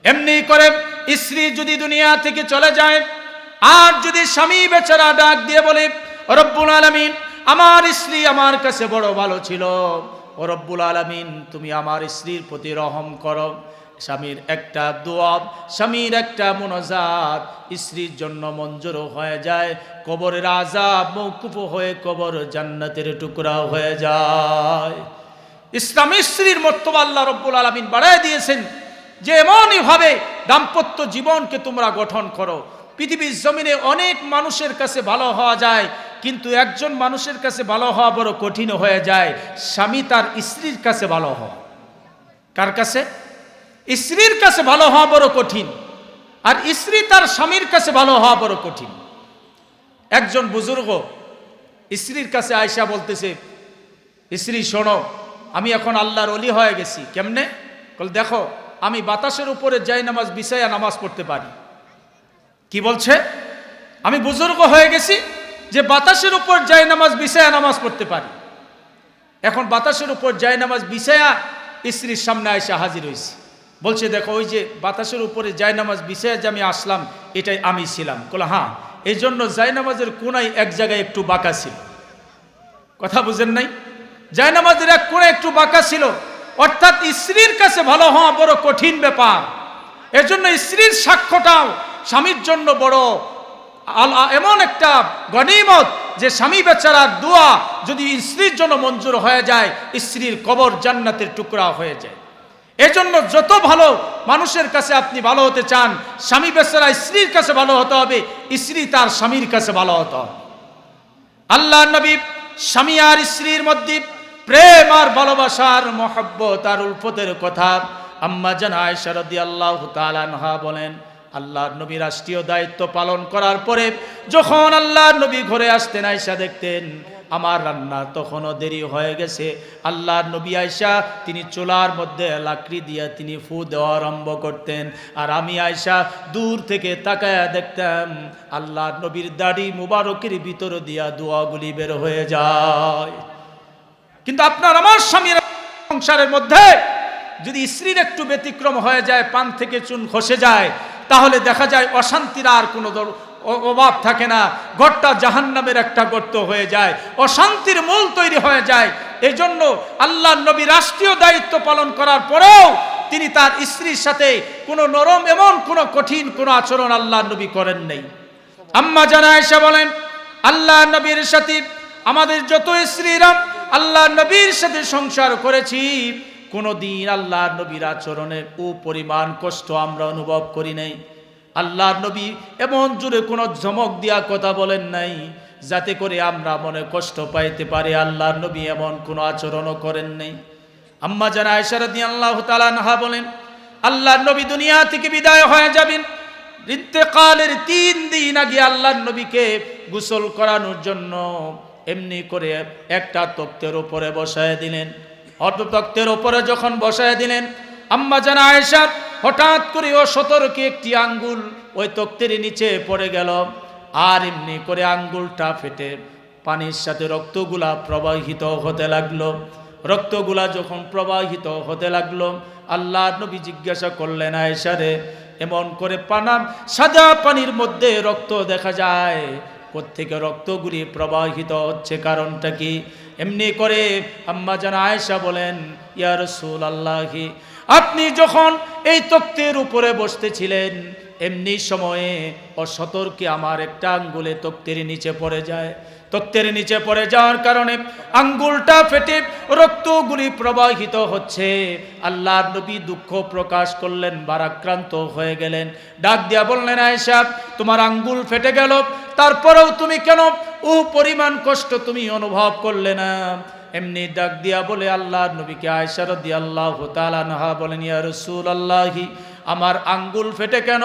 এমনি করে স্ত্রী যদি দুনিয়া থেকে চলে যায়, আর যদি স্বামী বেচারা ডাক দিয়ে বলে, রব্বুল আলামিন আমার স্ত্রী আমার কাছে বড় ভালো ছিল, ও রব্বুল আলামিন তুমি আমার স্ত্রীর প্রতি রহম করো, স্বামীর একটা দোয়া, স্বামীর একটা মুনাজাত স্ত্রীর জন্য মঞ্জুর হয়ে যায়, কবরের আযাব মওকুফ হয়ে কবর জান্নাতের টুকরা হয়ে যায়। ইসলামী স্ত্রীর মর্তবা আল্লাহ রব্বুল আলামিন বাড়ায় দিয়েছেন যে এমনই ভাবে দাম্পত্য জীবনকে তোমরা গঠন করো। পৃথিবীর জমিনে অনেক মানুষের কাছে ভালো হওয়া যায়, কিন্তু একজন মানুষের কাছে ভালো হওয়া বড় কঠিন হয়ে যায়, স্বামী তার স্ত্রীর কাছে ভালো হওয়া। কার কাছে? স্ত্রীর কাছে ভালো হওয়া বড় কঠিন, আর স্ত্রী তার স্বামীর কাছে ভালো হওয়া বড় কঠিন। একজন বুজুর্গ স্ত্রীর কাছে আয়েশা বলতেছে, স্ত্রী শোনো, আমি এখন আল্লাহর ওলি হয়ে গেছি। কেমনে? বল, দেখো আমি বাতাসের উপরে যাই নামাজ বিছায়া নামাজ পড়তে পারি। কি বলছে? আমি বুজুর্গ হয়ে গেছি যে বাতাসের উপর যাই নামাজ বিছায়া নামাজ পড়তে পারি। এখন বাতাসের উপর যাই নামাজ বিছায়া স্ত্রীর সামনে আয়েশা হাজির হয়েছি। বলছে, দেখো ওই যে বাতাসের উপরে জায়নামাজ বিছায়া যে আমি আসলাম, এটাই আমি ছিলাম। বলে, হ্যাঁ, এই জন্য জায়নামাজের কোনায় এক জায়গায় একটু বাঁকা ছিল। কথা বুঝেন নাই? জায়নামাজের এক কোণে একটু বাঁকা ছিল, অর্থাৎ স্ত্রীর কাছে ভালো হওয়া বড় কঠিন ব্যাপার। এজন্য স্ত্রীর সাক্ষ্যটাও স্বামীর জন্য বড় এমন একটা গনিমত যে স্বামী বেচারার দোয়া যদি স্ত্রীর জন্য মঞ্জুর হয়ে যায়, স্ত্রীর কবর জান্নাতের টুকরা হয়ে যায়। এজন্য যত ভালো মানুষের কাছে আপনি ভালো হতে চান, স্বামী বেচারা স্ত্রীর কাছে ভালো হতে হবে, স্ত্রী তার স্বামীর কাছে ভালো হতে হবে। আল্লাহর নবী স্বামী আর স্ত্রীর মধ্যে প্রেম আর ভালোবাসার মহব্বত আর উলফতের কথা আম্মা জান আয়েশা রাদিয়াল্লাহু তাআলা আনহা বলেন, আল্লাহর নবী রাষ্ট্রীয় দায়িত্ব পালন করার পরে যখন আল্লাহর নবী ঘরে আসতেন, আয়েশা দেখতেন আমার রান্না তখনও দেরি হয়ে গেছে। আল্লাহর নবী আয়েশা তিনি চুলার মধ্যে লাকড়ি দিয়ে তিনি ফু দেওয়া আরম্ভ করতেন, আর আমি আয়েশা দূর থেকে তাকায়া দেখতাম আল্লাহর নবীর দাড়ি মুবারকের ভিতর দিয়া দোয়াগুলি বের হয়ে যায়। কিন্তু আপনার আমার স্বামীর সংসারের মধ্যে যদি স্ত্রীর একটু ব্যতিক্রম হয়ে যায়, পান থেকে চুন খসে যায়, তাহলে দেখা যায় অশান্তির আর কোনো অভাব থাকে না, ঘরটা জাহান্নামের একটা গর্ত হয়ে যায়, অশান্তির মূল তৈরি হয়ে যায়। এই জন্য আল্লাহর নবী রাষ্ট্রীয় দায়িত্ব পালন করার পরেও তিনি তার স্ত্রীর সাথে কোনো নরম এমন কোনো কঠিন কোনো আচরণ আল্লাহর নবী করেন নাই। আম্মা জান আয়েশা বলেন, আল্লাহর নবীর সাথে আমাদের যত স্ত্রীরা আল্লাহ নবীর সাথে সংসার করেছি, কোনদিন আল্লাহ নবীর আচরণে পরিমাণ কষ্ট আমরা অনুভব করি নাই। আল্লাহ নবী এমন জোরে কোনো ধমক দিয়া কথা বলেন নাই যাতে করে আমরা মনে কষ্ট পাইতে পারি। আল্লাহ নবী এমন কোনো আচরণও করেন নাই। আম্মা জান আয়েশা রাদিয়াল্লাহু তাআলা আনহা বলেন, আল্লাহ নবী দুনিয়া থেকে বিদায় হয়ে যাবেন, ইন্তেকালের 3 দিন আগে আল্লাহ নবীকে গোসল করানোর জন্য এমনি করে একটা তক্তের উপরে বসায় দিলেন। অত তক্তের উপরে যখন বসায় দিলেন, আম্মা জান আয়েশা হঠাৎ করে অসতর্কে একটি আঙ্গুল ওই তক্তের নিচে পড়ে গেল, আর এমনি করে আঙ্গুলটা ফেটে পানির সাথে রক্তগুলা প্রবাহিত হতে লাগলো। রক্তগুলা যখন প্রবাহিত হতে লাগলো, আল্লাহ নবী জিজ্ঞাসা করলেন, আয়েশা রে, এমন করে সাদা পানির মধ্যে রক্ত দেখা যায়, কোত্থেকে রক্তগুলি প্রবাহিত হচ্ছে, কারণটা কি? এমনি করে আম্মা জান আয়েশা বলেন, ইয়া রাসূলুল্লাহি, আপনি যখন এই তক্তের উপরে বসতেছিলেন, এমনি সময়ে অসতর্কে আমার একটা আঙ্গুলে তক্তের নিচে পড়ে যায়। তক্তের নিচে পড়ে যাওয়ার কারণে আঙ্গুলটা ফেটে রক্তগুলি প্রবাহিত হচ্ছে। আল্লাহ নবী দুঃখ প্রকাশ করলেন, ভারাক্রান্ত হয়ে গেলেন। ডাক দিয়া বললেন, আয়েশা, তোমার আঙ্গুল ফেটে গেল, তারপরেও তুমি কেন পরিমাণ কষ্ট তুমি অনুভব করলে না? এমনি ডাক দিয়া বলে আল্লাহ নবীকে আয়েশা রাদিয়াল্লাহু তাআলা আনহা বলেন, ইয়া রাসূলুল্লাহি, আমার আঙ্গুল ফেটে কেন?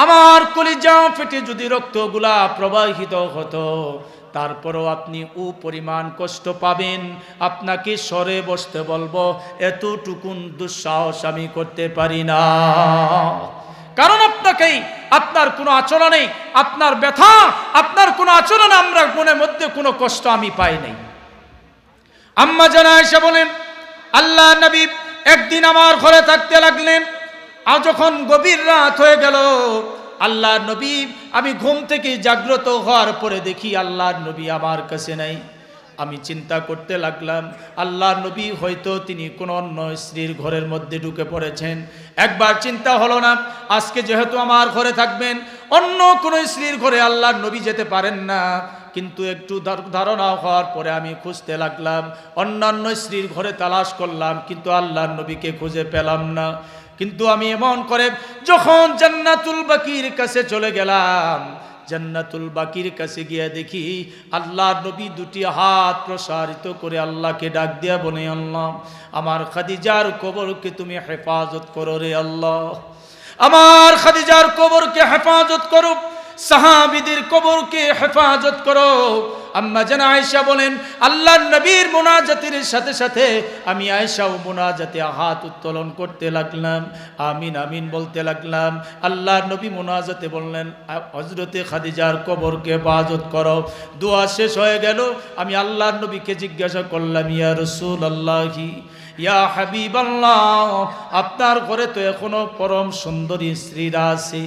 আমার কলিজা ফেটে যদি রক্তগুলা প্রবাহিত হতো, তারপরও আপনি পরিমাণ কষ্ট পাবেন, আপনাকে সরে বসতে বলবো, এতটুকুন দুঃসাহস আমি করতে পারি না। কারণ আপনাকেই, আপনার কোনো আচরণে, আপনার ব্যথা, আপনার কোনো আচরণে আমরা মনের মধ্যে কোনো কষ্ট আমি পাই নাই। আম্মা জান আয়েশা বলেন, আল্লাহ নবী একদিন আমার ঘরে থাকতে লাগলেন। আর যখন গভীর রাত হয়ে গেল, আল্লাহ নবী, আমি ঘুম থেকে জাগ্রত হওয়ার পরে দেখি আল্লাহ নবী আমার কাছে নাই। আমি চিন্তা করতে লাগলাম, আল্লাহ নবী হয়তো তিনি কোনো অন্য স্ত্রীর ঘরের মধ্যে ঢুকে পড়েছেন। একবার চিন্তা হলো না, আজকে যেহেতু আমার ঘরে থাকবেন, অন্য কোনো স্ত্রীর ঘরে আল্লাহ নবী যেতে পারেন না। কিন্তু একটু ধারণা হওয়ার পরে আমি খুঁজতে লাগলাম, অন্যান্য স্ত্রীর ঘরে তালাশ করলাম, কিন্তু আল্লাহ নবীকে খুঁজে পেলাম না। কিন্তু আমি এমন করে যখন জান্নাতুল বাকির কাছে চলে গেলাম, জান্নাতুল বাকির কাছে গিয়ে দেখি আল্লাহ নবী দুটি হাত প্রসারিত করে আল্লাহকে ডাক দিয়া বলে, আল্লাহ, আমার খাদিজার কবরকে তুমি হেফাজত করো রে আল্লাহ, আমার খাদিজার কবরকে হেফাজত করো, সাহাবীদের কবরকে হেফাজত করো। আম্মা জান আয়েশা বলেন, আল্লাহর নবীর মুনাজাতের সাথে সাথে আমি আয়েশাও মুনাজাতে হাত উত্তোলন করতে লাগলাম, আমিন আমিন বলতে লাগলাম। আল্লাহর নবী মুনাজাতে বললেন, হযরতে খাদিজার কবরকে হেফাজত করো। দোয়া শেষ হয়ে গেল। আমি আল্লাহর নবীকে জিজ্ঞাসা করলাম, ইয়া রাসূলুল্লাহি, ইয়া হাবিবাল্লাহ, আপনার ঘরে তো এখনো পরম সুন্দরী স্ত্রীরা আছে,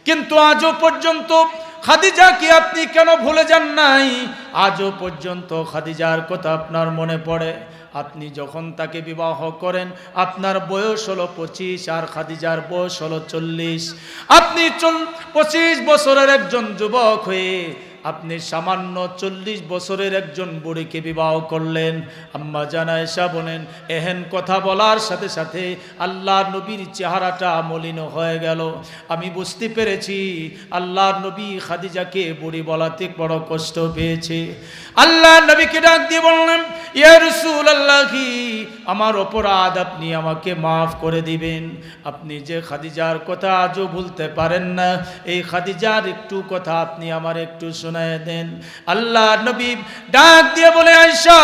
কিন্তু আজও পর্যন্ত খাদিজাকে আপনি কেন ভুলে যান নাই? আজও পর্যন্ত খাদিজার কথা আপনার মনে পড়ে। আপনি যখন তাকে বিবাহ করেন, আপনার বয়স হলো 25 আর খাদিজার বয়স হলো 40। আপনি 25 বছরের একজন যুবক হয়ে আপনি সামান্য 40 বছরের একজন বুড়িকে বিবাহ করলেন। আম্মা জান আয়েশা বলেন, এহেন কথা বলার সাথে সাথে আল্লাহ নবীর চেহারাটা মলিন হয়ে গেল। আমি বুঝতে পেরেছি আল্লাহ নবী খাদিজাকে বুড়ি বলাতে বড় কষ্ট পেয়েছে। আল্লাহ নবীকে ডাক দিয়ে বললেন, ইয়া রাসূলুল্লাহি, আমার অপরাধ আপনি আমাকে মাফ করে দিবেন। আপনি যে খাদিজার কথা আজও ভুলতে পারেন না, এই খাদিজার একটু কথা আপনি আমার একটু শোনায় দেন। আল্লাহ নবী ডাক দিয়ে বলে, আয়েশা,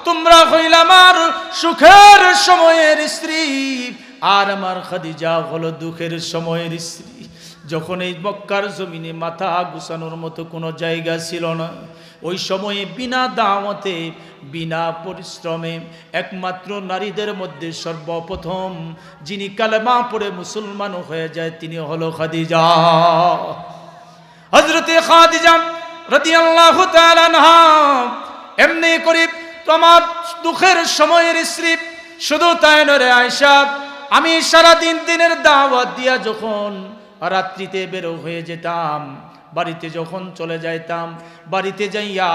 তোমরা হইলা আমার সুখের সময়ের স্ত্রী, আর আমার খাদিজা হলো দুঃখের সময়ের স্ত্রী। যখন এই মক্কার জমিনে মাথা গুছানোর মতো কোনো জায়গা ছিল না, ওই সময়ে বিনা দাওয়াতে, বিনা পরিশ্রমে একমাত্র নারীদের মধ্যে সর্বপ্রথম যিনি কালেমা পড়ে মুসলমান হয়ে যায়, তিনি হলো খাদিজা। হযরতে খাদিজা রাদিয়াল্লাহু তাআলা আনহা এমনি করে তোমার দুঃখের সময়ের স্ত্রী। শুধু তাই নয় আয়েশা, আমি সারাদিন দিনের দাওয়াত দিয়া যখন রাত্রিতে বের হয়ে যেতাম, বাড়িতে যখন চলে যাইতাম, বাড়িতে যাইয়া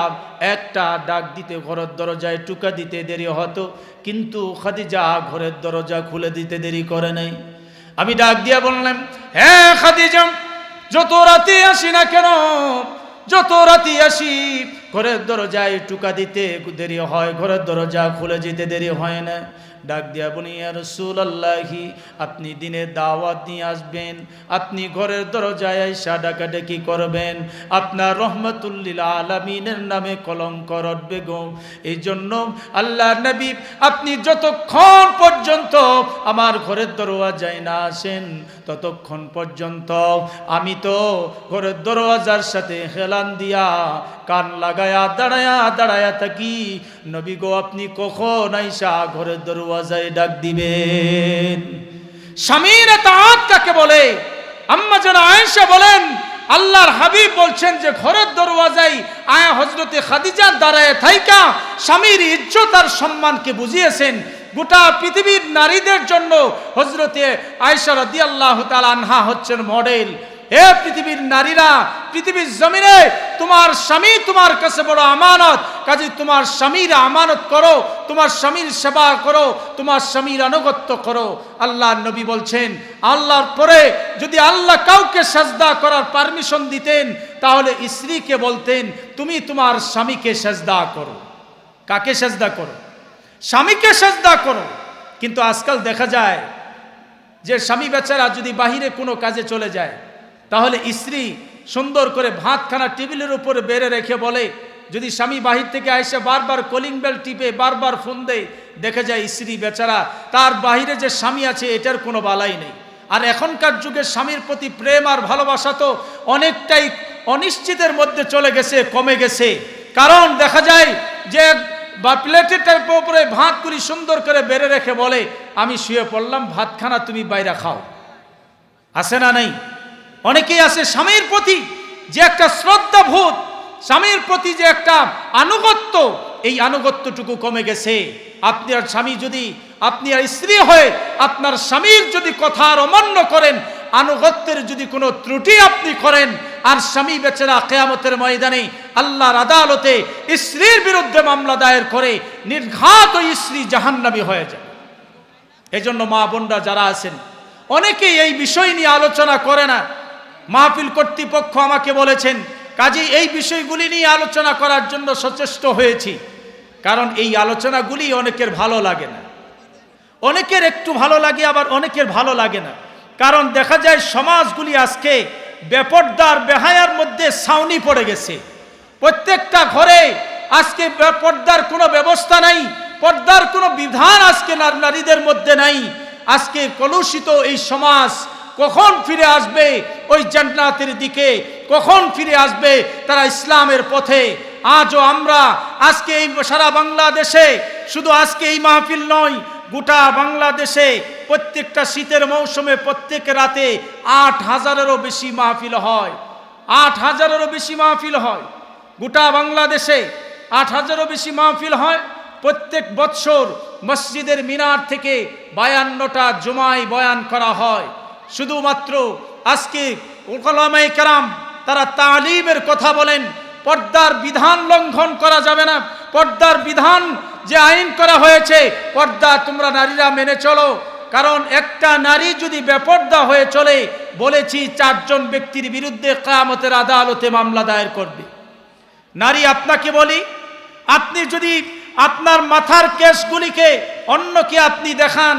একটা ডাক দিতে ঘরের দরজায় টুকা দিতে দেরি হতো, কিন্তু খাদিজা ঘরের দরজা খুলে দিতে দেরি করে নাই। আমি ডাক দিয়া বললাম, হ্যাঁ খাদিজা, যত রাতে আসি না কেন, যত রাতে আসি ঘরের দরজায় টুকা দিতে দেরি হয়, ঘরের দরজা খুলে যেতে দেরি হয় না। ডাক দিয়া বলি, ইয়া রাসূলুল্লাহি, আপনি দিনে দাওয়াত নিয়ে আসবেন, আপনি ঘরের দরজায় আইসা ডাকাডাকি করবেন, আপনার রহমাতুল লিল আলামিনের নামে কলঙ্ক রটবে গো। এই জন্য আল্লাহর নবী, আপনি যতক্ষণ পর্যন্ত আমার ঘরের দরওয়াজায় না আসেন, ততক্ষণ পর্যন্ত আমি তো ঘরের দরওয়াজার সাথে হেলান দিয়া কান লাগায়া দাঁড়ায়া দাঁড়ায়া থাকি। নবী গো, আপনি কখন আইসা ঘরের দরওয়াজায় ডাক দিবেন? স্বামীর ইতাআত কাকে বলে? আম্মা জান আয়েশা বলেন, আল্লাহর হাবিব বলছেন যে ঘরের দরওয়াজায় আয়া হযরতে খাদিজা দাঁড়ায় থাইকা স্বামীর ইজ্জত আর সম্মানকে বুঝিয়েছেন। গোটা পৃথিবীর নারীদের জন্য হযরতে আয়েশা রাদিয়াল্লাহু তাআলা আনহা হচ্ছেন মডেল। হে পৃথিবীর নারীরা, পৃথিবীর জমিনে তোমার স্বামী তোমার কাছে বড় আমানত, কাজে তোমার স্বামীর আমানত করো, তোমার স্বামীর সেবা করো, তোমার স্বামীর আনুগত্য করো। আল্লাহর নবী বলছেন, আল্লাহর পরে যদি আল্লাহ কাউকে সেজদা করার পারমিশন দিতেন, তাহলে স্ত্রীকে বলতেন, তুমি তোমার স্বামীকে সেজদা করো। কাকে সেজদা করো? স্বামীকে সেজদা করো। কিন্তু আজকাল দেখা যায় যে স্বামী বেচারা যদি বাহিরে কোনো কাজে চলে যায়, তাহলে স্ত্রী সুন্দর করে ভাতখানা টেবিলের উপরে বেড়ে রেখে বলে, যদি স্বামী বাহির থেকে আইসে বারবার কলিং বেল টিপে বারবার ফোন দেয়, দেখা যায় স্ত্রী বেচারা তার বাহিরে যে স্বামী আছে এটার কোনো বালাই নেই। আর এখনকার যুগে স্বামীর প্রতি প্রেম আর ভালোবাসা তো অনেকটাই অনিশ্চিতের মধ্যে চলে গেছে, কমে গেছে। কারণ দেখা যায় যে বা প্লেটের উপরে ভাতগুলি সুন্দর করে বেড়ে রেখে বলে, আমি শুয়ে পড়লাম, ভাতখানা তুমি বাইরে খাও। আছে না নেই? অনেকেই আছে স্বামীর প্রতি যে একটা শ্রদ্ধাবোধ, স্বামীর প্রতি যে একটা আনুগত্য, এই আনুগত্যটুকু কমে গেছে। আপনার স্বামী যদি, আপনি আর স্ত্রী হয়ে আপনার স্বামীর যদি কথার অমান্য করেন, আনুগত্যের যদি কোনো ত্রুটি আপনি করেন, আর স্বামী বেচারা কিয়ামতের ময়দানে আল্লাহর আদালতে স্ত্রীর বিরুদ্ধে মামলা দায়ের করে নির্ঘাত ওই স্ত্রী জাহান্নামী হয়ে যায়। এজন্য মা বোনরা যারা আছেন, অনেকেই এই বিষয় নিয়ে আলোচনা করে না। মাহফিল কর্তৃপক্ষ আমাকে বলেছেন, কাজেই এই বিষয়গুলি নিয়ে আলোচনা করার জন্য সচেষ্ট হয়েছি। কারণ এই আলোচনাগুলি অনেকের ভালো লাগে না, অনেকের একটু ভালো লাগে, আবার অনেকের ভালো লাগে না। কারণ দেখা যায় সমাজগুলি আজকে বেপরদার বেহায়ার মধ্যে ছাউনি পড়ে গেছে। প্রত্যেকটা ঘরে আজকে পর্দার কোনো ব্যবস্থা নাই, পর্দার কোনো বিধান আজকে নারীদের মধ্যে নাই। আজকে কলুষিত এই সমাজ কখন ফিরে আসবে ওই জান্নাতের দিকে? কখন ফিরে আসবে তারা ইসলামের পথে? আজও আমরা আজকে এই সারা বাংলাদেশে, শুধু আজকে এই মাহফিল নয়, গোটা বাংলাদেশে প্রত্যেকটা শীতের মৌসুমে প্রত্যেক রাতে ৮,০০০-এরও বেশি মাহফিল হয়। ৮,০০০-এরও বেশি মাহফিল হয় গোটা বাংলাদেশে, ৮,০০০-এরও বেশি মাহফিল হয়। প্রত্যেক বৎসর মসজিদের মিনার থেকে ৫২টা জুমায় বয়ান করা হয়। শুধুমাত্র আজকে উলামায়ে কেরাম তারা তালিমের কথা বলেন, পর্দার বিধান লঙ্ঘন করা যাবে না, পর্দার বিধান যে আইন করা হয়েছে, পর্দা তোমরা নারীরা মেনে চলো। কারণ একটা নারী যদি বেপর্দা হয়ে চলে, বলেছি ৪ জন ব্যক্তির বিরুদ্ধে কিয়ামতের আদালতে মামলা দায়ের করবে। নারী, আপনাকে বলি, আপনি যদি আপনার মাথার কেশগুলিকে অন্যকে আপনি দেখান,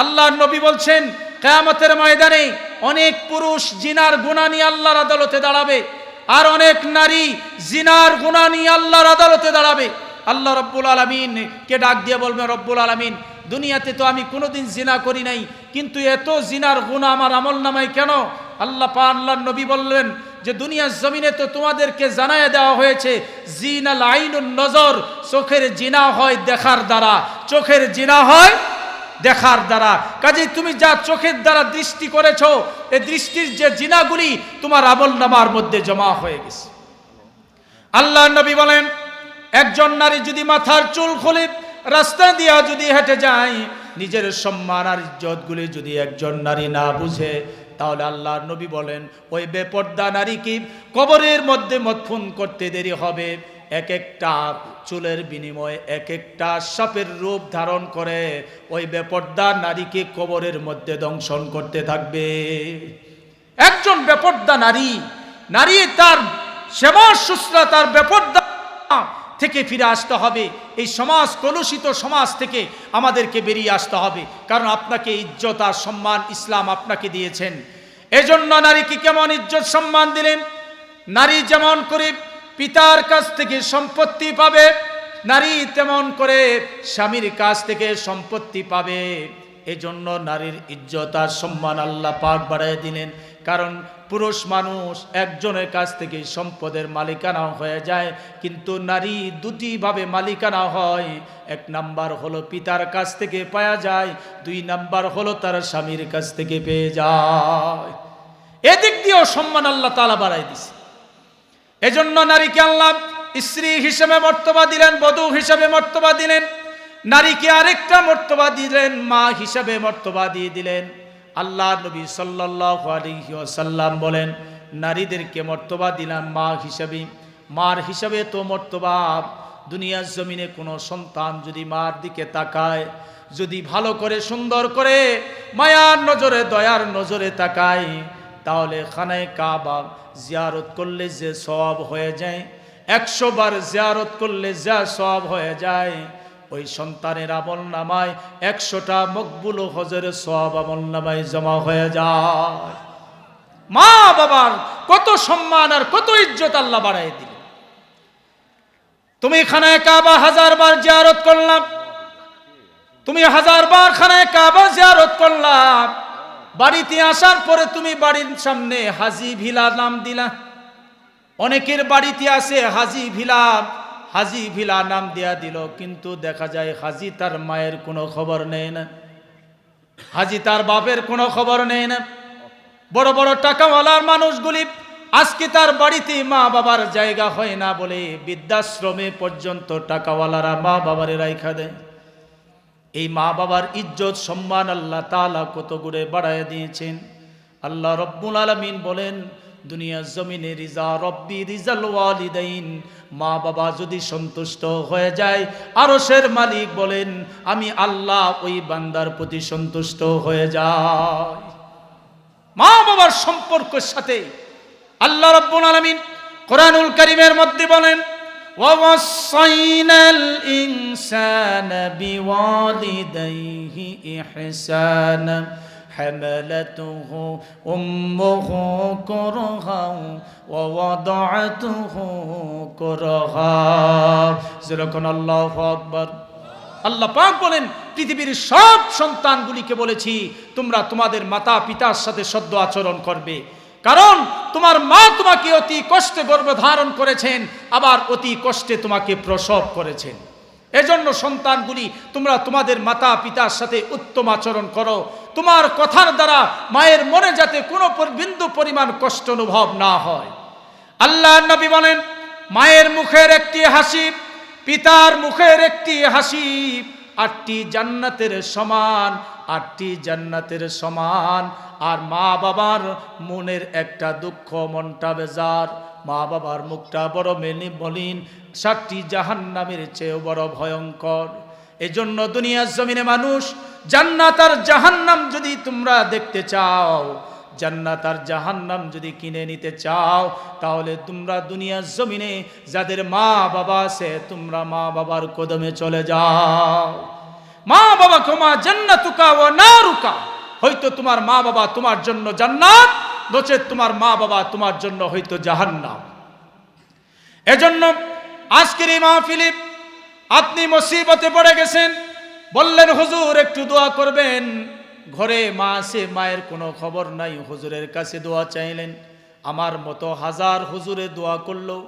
আল্লাহর নবী বলছেন কিয়ামতের ময়দানে অনেক পুরুষ জিনার গুনাহ নিয়ে আল্লাহর আদালতে দাঁড়াবে, আর অনেক নারী জিনার গুনাহ নিয়ে আল্লাহর আদালতে দাঁড়াবে। আল্লাহ রব্বুল আলামিন কে ডাক দিয়ে বলবে, রব্বুল আলামিন, দুনিয়াতে তো আমি কোনোদিন জিনা করি নাই, কিন্তু এত জিনার গুনাহ আমার আমলনামায় কেন? আল্লাহর নবী বললেন যে দুনিয়ার জমিনে তো তোমাদেরকে জানায় দেওয়া হয়েছে, জিনাল আইনুন নজর, চোখের জিনা হয় দেখার দ্বারা, চোখের জিনা হয় দেখার দ্বারা। কাজেই তুমি যা চোখের দ্বারা দৃষ্টি করেছো, এই দৃষ্টির যে জিনাগুলি তোমার আমলনামার মধ্যে জমা হয়ে গেছে। আল্লাহর নবী বলেন, একজন নারী যদি মাথার চুল খুলে রাস্তা দিয়া যদি হেঁটে যায়, নিজের সম্মান আর ইজ্জতগুলি যদি একজন নারী না বুঝে, তাহলে আল্লাহর নবী বলেন ওই বেপর্দা নারীকে কবরের মধ্যে মদফুন করতে দেরি হবে, এক একটা চুলের বিনিময়ে এক একটা সাপের রূপ ধারণ করে ওই বেপর্দা নারীকে কবরের মধ্যে দংশন করতে থাকবে। একজন বেপর্দা নারী তার সেবা শুশ্রূষা তার বেপর্দা থেকে ফিরে আসতে হবে। এই সমাজ, কলুষিত সমাজ থেকে আমাদেরকে বেরিয়ে আসতে হবে, কারণ আপনাকে ইজ্জত আর সম্মান ইসলাম আপনাকে দিয়েছেন। এজন্য নারীকে কেমন ইজ্জত সম্মান দিলেন? নারী যেমন করে পিতার কাছ থেকে সম্পত্তি পাবে, নারী তেমন করে স্বামীর কাছ থেকে সম্পত্তি পাবে। এজন্য নারীর ইজ্জত আর সম্মান আল্লাহ পাক বাড়ায় দিলেন। কারণ পুরুষ মানুষ একজনের কাছ থেকে সম্পদের মালিকানা হয়ে যায়, কিন্তু নারী দুটি ভাবে মালিকানা হয়। এক নাম্বার হলো পিতার কাছ থেকে পাওয়া যায়, দুই নাম্বার হলো তার স্বামীর কাছ থেকে পেয়ে যায়। এদিক দিয়েও সম্মান আল্লাহ তাআলা বাড়ায় দিছে। এজন্য নারীকে আল্লাহ স্ত্রী হিসেবে মর্তবা দিলেন, বধূ হিসেবে মর্তবা দিলেন। নারীকে আরেকটা মর্তবা দিলেন, মা হিসেবে মর্তবা দিয়ে দিলেন। আল্লাহ নবী সাল্লাল্লাহু আলাইহি ওয়াসাল্লাম বলেন, নারীদেরকে মর্তবা দিলাম মা হিসেবে। মার হিসেবে তো মর্তবা, দুনিয়ার জমিনে কোনো সন্তান যদি মার দিকে তাকায়, যদি ভালো করে সুন্দর করে মায়ার নজরে দয়ার নজরে তাকায়, তাহলে খানায়ে কাবা জিয়ারত করলে যে সওয়াব হয়ে যায়, 100 বার জিয়ারত করলে যা সওয়াব হয়ে যায়, ওই সন্তানের আমল নামায় 100টা মকবুল হজের সওয়াব আমল নামায় জমা হয়ে যায়। মা বাবার কত সম্মান আর কত ইজ্জত আল্লাহ বাড়ায় দিল। তুমি খানায়ে কাবা 1000 বার জিয়ারত করলাম, তুমি 1000 বার খানায়ে কাবা জিয়ারত করলাম, বাড়িতে আসার পরে তুমি বাড়ির সামনে হাজি ভিলা নাম দিলা। অনেকের বাড়িতে আছে হাজি ভিলা নাম দেয়া দিল, কিন্তু দেখা যায় হাজি তার মায়ের কোনো খবর নেই না, হাজি তার বাপের কোনো খবর নেই না। বড় বড় টাকাওয়ালার মানুষগুলি আজকে তার বাড়িতে মা বাবার জায়গা হয় না বলে বৃদ্ধাশ্রমে পর্যন্ত টাকাওয়ালারা মা বাবারে রাইখা দেয়। এই মা বাবার ইজ্জত সম্মান আল্লাহ তাআলা কত গুণে বাড়ায় দিয়েছেন। আল্লাহ রব্বুল আলামিন বলেন, দুনিয়ার জমিনে রিজা রব্বি রিজাল ওয়ালিদাইন, মা বাবা যদি সন্তুষ্ট হয়ে যায়, আরশের মালিক বলেন আমি আল্লাহ ওই বান্দার প্রতি সন্তুষ্ট হয়ে যাই। মা বাবার সম্পর্কের সাথে আল্লাহ রব্বুল আলামিন কোরআনুল কারীমের মধ্যে বলেন, وَوَصَّيْنَا الْإِنسَانَ بِوَالِدَيْهِ إِحْسَانًا حَمَلَتْهُ أُمُّهُ كُرْهًا وَوَضَعَتْهُ كُرْهًا। যেরকম আল্লাহু আকবার। আল্লাহ পাক বলেন, পৃথিবীর সব সন্তানগুলিকে বলেছি তোমরা তোমাদের মাতা পিতার সাথে সদ্য আচরণ করবে, কারণ তোমার মা তোমাকে অতি কষ্টে গর্ভধারণ করেছেন, আবার অতি কষ্টে তোমাকে প্রসব করেছেন। এজন্য সন্তানগুলি তোমরা তোমাদের মাতা পিতার সাথে উত্তম আচরণ করো। তোমার কথার দ্বারা মায়ের মনে যাতে কোনো বিন্দু পরিমাণ কষ্ট অনুভব না হয়। আল্লাহর নবী বলেন, মায়ের মুখের একটি হাসি, পিতার মুখের একটি হাসি 8টি জান্নাতের সমান, 8টি জান্নাতের সমান। আর মা বাবার মনের একটা দুঃখ, মনটা বেজার, মা বাবার মুখটা বড় মলিন, 7টি জাহান্নামের চেয়েও বড় ভয়ঙ্কর। এজন্য দুনিয়ার জমিনে মানুষ জান্নাত আর জাহান্নাম যদি তোমরা দেখতে চাও, জান্নাত আর জাহান্নাম যদি কিনে নিতে চাও, তাহলে তোমরা দুনিয়ার জমিনে যাদের মা বাবা আছে, তোমরা মা বাবার কদমে চলে যাও। মা বাবা তোমার জান্নাতুকা ওয়া নারুকা, হয়তো তোমার মা বাবা তোমার জন্য জান্নাত, নচেত তোমার মা বাবা তোমার জন্য হয়তো জাহান্নাম। এজন্য আজকের এই মাহফিলে আপনি মুসিবতে পড়ে গেছেন, বললেন হুজুর একটু দোয়া করবেন, ঘরে মা আছে, মায়ের কোনো খবর নাই, হুজুরের কাছে দোয়া চাইলেন। আমার মতো হাজার হুজুরে দোয়া করলেও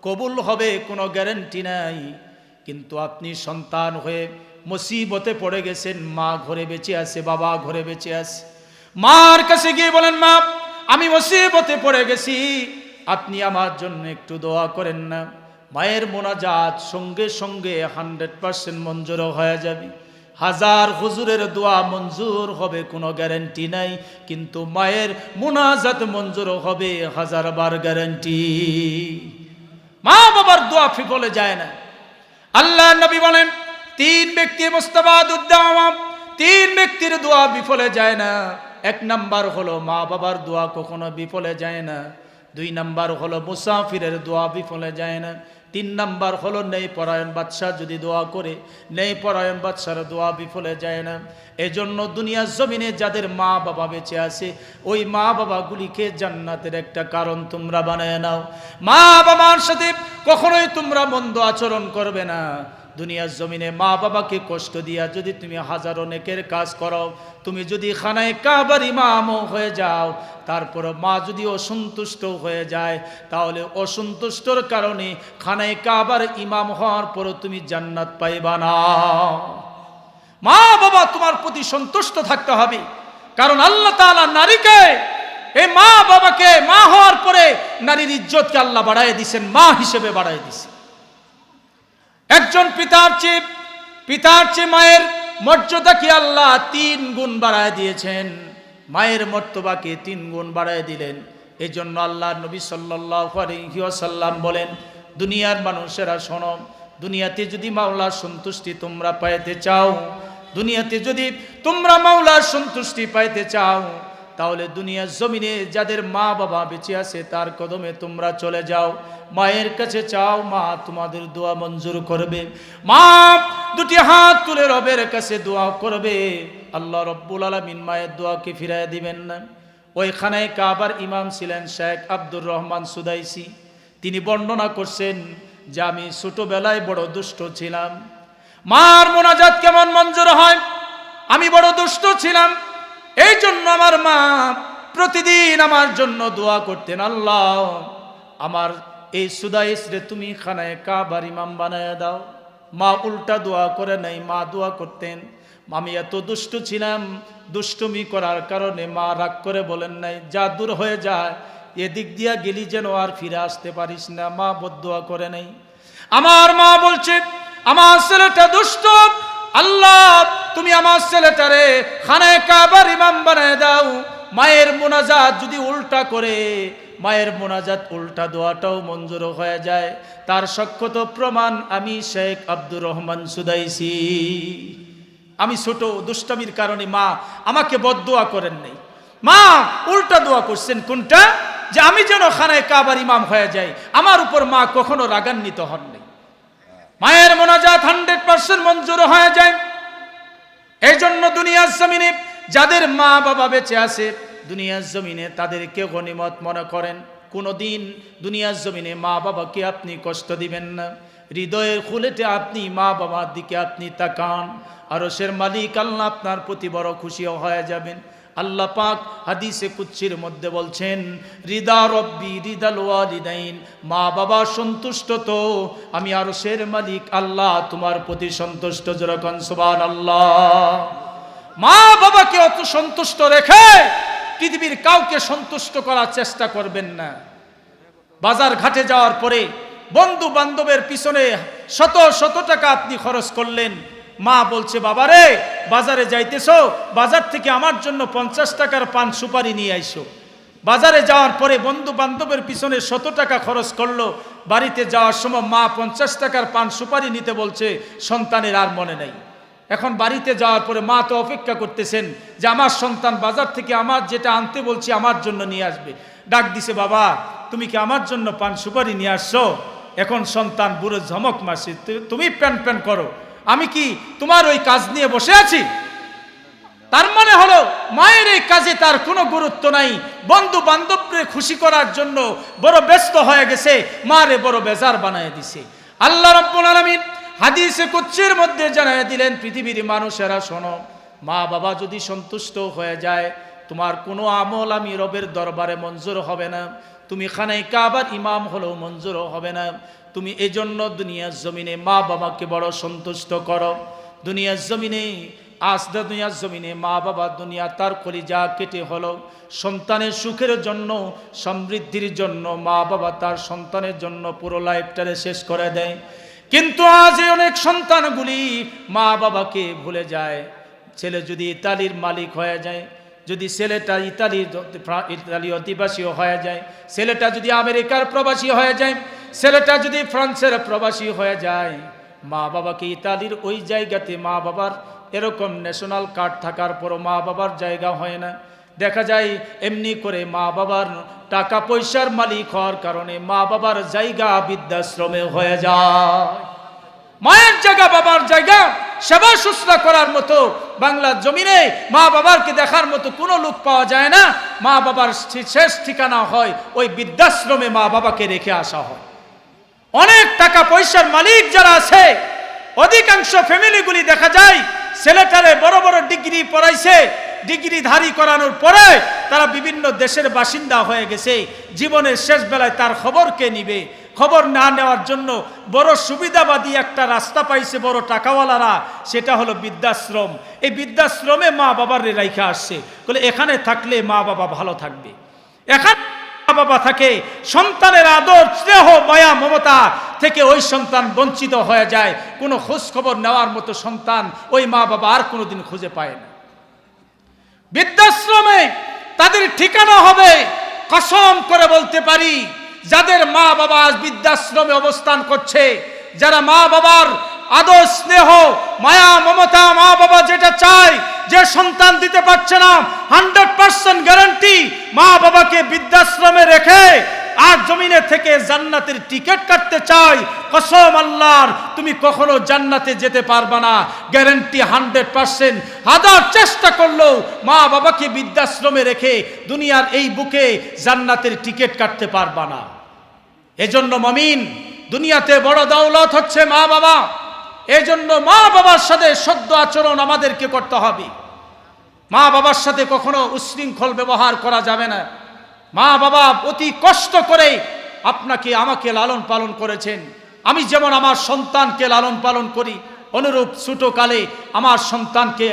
কবুল হবে কোনো গ্যারান্টি নাই। কিন্তু আপনি সন্তান হয়ে মুসিবতে পড়ে গেছেন, মা ঘরে বেঁচে আছে, বাবা ঘরে বেঁচে আছে, মার কাছে গিয়ে বলেন, মা আমি মুসিবতে পড়ে গেছি, আপনি আমার জন্য একটু দোয়া করেন না। মায়ের মোনাজাত সঙ্গে সঙ্গে 100% মঞ্জুর হয়ে যাবে। হাজার হুজুরের দোয়া মঞ্জুর হবে কোনো গ্যারান্টি নাই, কিন্তু মায়ের মুনাজাত মঞ্জুর হবে 1000 বার গ্যারান্টি। মা বাবার দোয়া বিফলে যায় না। আল্লাহ নবী বলেন 3 ব্যক্তি মুস্তাবাদুদ্দাওয়া, 3 ব্যক্তির দোয়া বিফলে যায় না। 1 নাম্বার হলো মা বাবার দোয়া কখনো বিফলে যায় না। 2 নাম্বার হলো মুসাফিরের দোয়া বিফলে যায় না। 3 নাম্বার হলো নেই পরায়ণ বাদশা যদি দোয়া করে, নেই পরায়ণ বাদশার দোয়া বিফলে যায় না। এজন্য দুনিয়ার জমিনে যাদের মা বাবা বেঁচে আছে, ওই মা বাবাগুলিকে জান্নাতের একটা কারণ তোমরা বানায় নাও। মা বাবার সাথে কখনোই তোমরা মন্দ আচরণ করবে না। দুনিয়ার জমিনে মা বাবাকে কষ্ট দিয়া যদি তুমি হাজারো নেকের কাজ করো, তুমি যদি খানায় কাবার ইমামও হয়ে যাও, তারপর মা যদি অসন্তুষ্ট হয়ে যায়, তাহলে অসন্তুষ্টর কারণে খানায় কাবার ইমাম হওয়ার পরও তুমি জান্নাত পাইবা না। মা বাবা তোমার প্রতি সন্তুষ্ট থাকতে হবে, কারণ আল্লাহ তাআলা নারীকে, এই মা বাবাকে, মা হওয়ার পরে নারীর ইজ্জতকে আল্লাহ বাড়ায় দিয়েছেন, মা হিসেবে বাড়ায় দিয়েছেন। একজন পিতার চেয়ে মায়ের মর্যাদাকে আল্লাহ 3 গুণ বাড়ায় দিয়েছেন, মায়ের মর্তবাকে 3 গুণ বাড়ায় দিলেন। এই জন্য আল্লাহ নবী সাল্লাল্লাহু আলাইহি ওয়াসাল্লাম বলেন, দুনিয়ার মানুষেরা শোনো, দুনিয়াতে যদি মাওলার সন্তুষ্টি তোমরা পাইতে চাও, দুনিয়াতে যদি তোমরা মাওলার সন্তুষ্টি পাইতে চাও, তাহলে দুনিয়ার জমিনে যাদের মা বাবা বেঁচে আছে তার কদমে তোমরা চলে যাও, মায়ের কাছে চাও, মা তোমাদের দোয়া মঞ্জুর করবে। মা 2টি হাত তুলে রবের কাছে দোয়া করবে, আল্লাহ রব্বুল আলামিন মায়ের দোয়াকে ফিরায় দিবেন না। ওই খানায় কাবার ইমাম ছিলেন শেখ আব্দুর রহমান সুদাইসি। তিনি বর্ণনা করছেন যে আমি ছোটবেলায় বড় দুষ্ট ছিলাম, মার মোনাজাত কেমন মঞ্জুর হয়, আমি বড় দুষ্ট ছিলাম। এই জন্য আমার মা প্রতিদিন আমার জন্য দোয়া করতেন, আল্লাহ আমার এই সুদাইস রে তুমি খানায় কাবার ইমাম বানায় দাও। মা উল্টা দোয়া করে নাই, মা দোয়া করতেন। আমি এত দুষ্ট ছিলাম, দুষ্টুমি করার কারণে মা রাগ করে বলেন নাই, যা দূর হয়ে যায়, এদিক দিয়া গেলি যেন আর ফিরে আসতে পারিস না। মা বদদোয়া করে নাই। আমার মা বলছে, আমার ছেলেটা দুষ্ট, আল্লাহ তুমি আমার ছেলেটারে খানায় কাবার ইমাম বানায় দাও। মায়ের মোনাজাত যদি উল্টা করে, মায়ের মোনাজাত উল্টা দোয়াটাও মঞ্জুর হয়ে যায়। তার সাক্ষ্যত প্রমাণ আমি শেখ আব্দুর রহমান সুদাইসি। আমি ছোট দুষ্টামির কারণে মা আমাকে বদদোয়া করেন নাই, মা উল্টা দোয়া করছেন। কোনটা? যে আমি যেন খানায় কাবার ইমাম হয়ে যাই। আমার উপর মা কখনো রাগান্বিত হন নাই। মায়ের মোনাজাত 100% মঞ্জুর হয়ে যায়। এই জন্য দুনিয়ার জমিনে যাদের মা বাবা বেঁচে আছে, দুনিয়ার জমিনে তাদেরকে গনিমত মনে করেন। কোনোদিন দুনিয়ার জমিনে মা বাবাকে আপনি কষ্ট দিবেন না। হৃদয়ের খুলেতে আপনি মা বাবার দিকে আপনি তাকান, আরশের মালিক আল্লাহ আপনার প্রতি বড় খুশি হয়ে যাবেন। আল্লাহ পাক হাদিসে কুদসির মধ্যে বলছেন, রিদা রব্বি রিদাল ওয়ালিদাইন, মা বাবা সন্তুষ্ট তো আমি আরশের মালিক আল্লাহ তোমার প্রতি সন্তুষ্ট। যেরকম সুবহানাল্লাহ। মা বাবাকে অত সন্তুষ্ট রেখে পৃথিবীর কাউকে সন্তুষ্ট করার চেষ্টা করবেন না। বাজার ঘাটে যাওয়ার পরে বন্ধু বান্ধবের পিছনে শত শত টাকা আপনি খরচ করলেন, মা বলছে, বাবারে বাজারে যাইতেছো, বাজার থেকে আমার জন্য 50 টাকার পান সুপারি নিয়ে আইসো। বাজারে যাওয়ার পরে বন্ধু বান্ধবের পিছনে 100 টাকা খরচ করলো, বাড়িতে যাওয়ার সময় মা 50 টাকার পান সুপারি নিতে বলছে, সন্তানের আর মনে নেই। এখন বাড়িতে যাওয়ার পরে মা তো অপেক্ষা করতেছেন যে আমার সন্তান বাজার থেকে আমার যেটা আনতে বলছি আমার জন্য নিয়ে আসবে। ডাক দিছে, বাবা তুমি কি আমার জন্য পান সুপারি নিয়ে আসছো? এখন সন্তান বুড়ো ঝমক মারছে, তুমি প্যান প্যান করো, আমি কি তোমার ওই কাজ নিয়ে বসে আছি? তার মানে হলো মায়ের এই কাজে তার কোনো গুরুত্ব নাই। বন্ধু বান্ধবকে খুশি করার জন্য বড় ব্যস্ত হয়ে গেছে, মারে বড় বেজার বানায় দিছে। আল্লাহ রাব্বুল আলামিন হাদিসে কুদসির মধ্যে জানায় দিলেন, পৃথিবীর মানুষেরা শোনো, মা বাবা যদি সন্তুষ্ট হয়ে যায়, তোমার কোনো আমল আমি রবের দরবারে মঞ্জুর হবে না। তুমি খানায় কাবার ইমাম হলেও মঞ্জুর হবে না। তুমি এজন্য দুনিয়ার জমিনে মা বাবাকে বড় সন্তুষ্ট করো। দুনিয়ার জমিনে দুনিয়ার জমিনে মা বাবা দুনিয়া তার কলিজা কেটে হলো সন্তানের সুখের জন্য, সমৃদ্ধির জন্য মা বাবা তার সন্তানের জন্য পুরো লাইফটারে শেষ করে দেয়। কিন্তু আজ অনেক সন্তানগুলি মা বাবাকে ভুলে যায়। ছেলে যদি ইতালির মালিক হয়ে যায়, যদি ছেলেটা ইতালি অধিবাসীও হয়ে যায়, ছেলেটা যদি আমেরিকার প্রবাসী হয়ে যায়, ছেলেটা যদি ফ্রান্সের প্রবাসী হয়ে যায়, মা বাবাকে ইতালির ওই জায়গাতে মা বাবার এরকম ন্যাশনাল কার্ড থাকার পরও মা বাবার জায়গা হয় না। দেখা যায় এমনি করে মা বাবার টাকা পয়সার মালিক হওয়ার কারণে মা বাবার জায়গা বৃদ্ধাশ্রমে হয়ে যায়। মায়ের জায়গা, বাবার জায়গা, সেবা শুশ্রূষা করার মতো বাংলার জমিনে মা বাবাকে দেখার মতো কোনো লোক পাওয়া যায় না। মা বাবার শেষ ঠিকানা হয় ওই বৃদ্ধাশ্রমে, মা বাবাকে রেখে আসা হয়। অনেক টাকা পয়সার মালিক যারা আছে, অধিকাংশ ফ্যামিলিগুলি দেখা যায় ছেলেটারে বড় বড় ডিগ্রি পড়াইছে, ডিগ্রিধারী করানোর পরে তারা বিভিন্ন দেশের বাসিন্দা হয়ে গেছে। জীবনের শেষ বেলায় তার খবর কে নিবে? খবর না নেওয়ার জন্য বড় সুবিধাবাদী একটা রাস্তা পাইছে বড় টাকাওয়ালারা, সেটা হলো বৃদ্ধাশ্রম। এই বৃদ্ধাশ্রমে মা বাবার রাইখা আসছে, বলে এখানে থাকলে মা বাবা ভালো থাকবে। এখানে মা বাবা থাকে, সন্তানের আদর, স্নেহ, মায়া, মমতা থেকে ওই সন্তান বঞ্চিত হয়ে যায়। কোনো খোঁজ খবর নেওয়ার মতো সন্তান ওই মা বাবা আর কোনোদিন খুঁজে পায় না। বৃদ্ধাশ্রমে তাদের ঠিকানা হবে, কসম করে বলতে পারি, যাদের মা বাবা আজ বৃদ্ধাশ্রমে অবস্থান করছে, যারা মা বাবার আদর, স্নেহ, মায়া, মমতা, মা বাবা যেটা চায়, যে সন্তান দিতে পারছে না, 100% গ্যারান্টি মা বাবাকে বৃদ্ধাশ্রমে রেখে আর জমিনে থেকে জান্নাতের টিকিট কাটতে চাই, কসম আল্লাহর, তুমি কখনো জান্নাতে যেতে পারবা না। গ্যারান্টি 100%। হাজার চেষ্টা করলেও মা বাবাকে বৃদ্ধাশ্রমে রেখে দুনিয়ার এই বুকে জান্নাতের টিকিট কাটতে পারবা না। এজন্য মুমিন, দুনিয়াতে বড় দৌলত হচ্ছে মা বাবা। এজন্য মা বাবার সাথে সদ্য আচরণ আমাদেরকে করতে হবে। মা বাবার সাথে কখনো উচ্ছৃঙ্খল ব্যবহার করা যাবে না। মা বাবা অতি কষ্ট করে আপনাকে আমাকে লালন পালন করেছেন। আমি যেমন আমার সন্তানকে লালন পালন করি, অনুরূপ ছোটকালে আমার সন্তানকে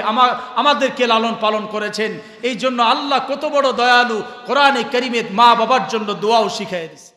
আমাদেরকে লালন পালন করেছেন। এই জন্য আল্লাহ কত বড় দয়ালু, কোরআনে কারীমে মা বাবার জন্য দোয়াও শিখিয়ে দিয়েছে।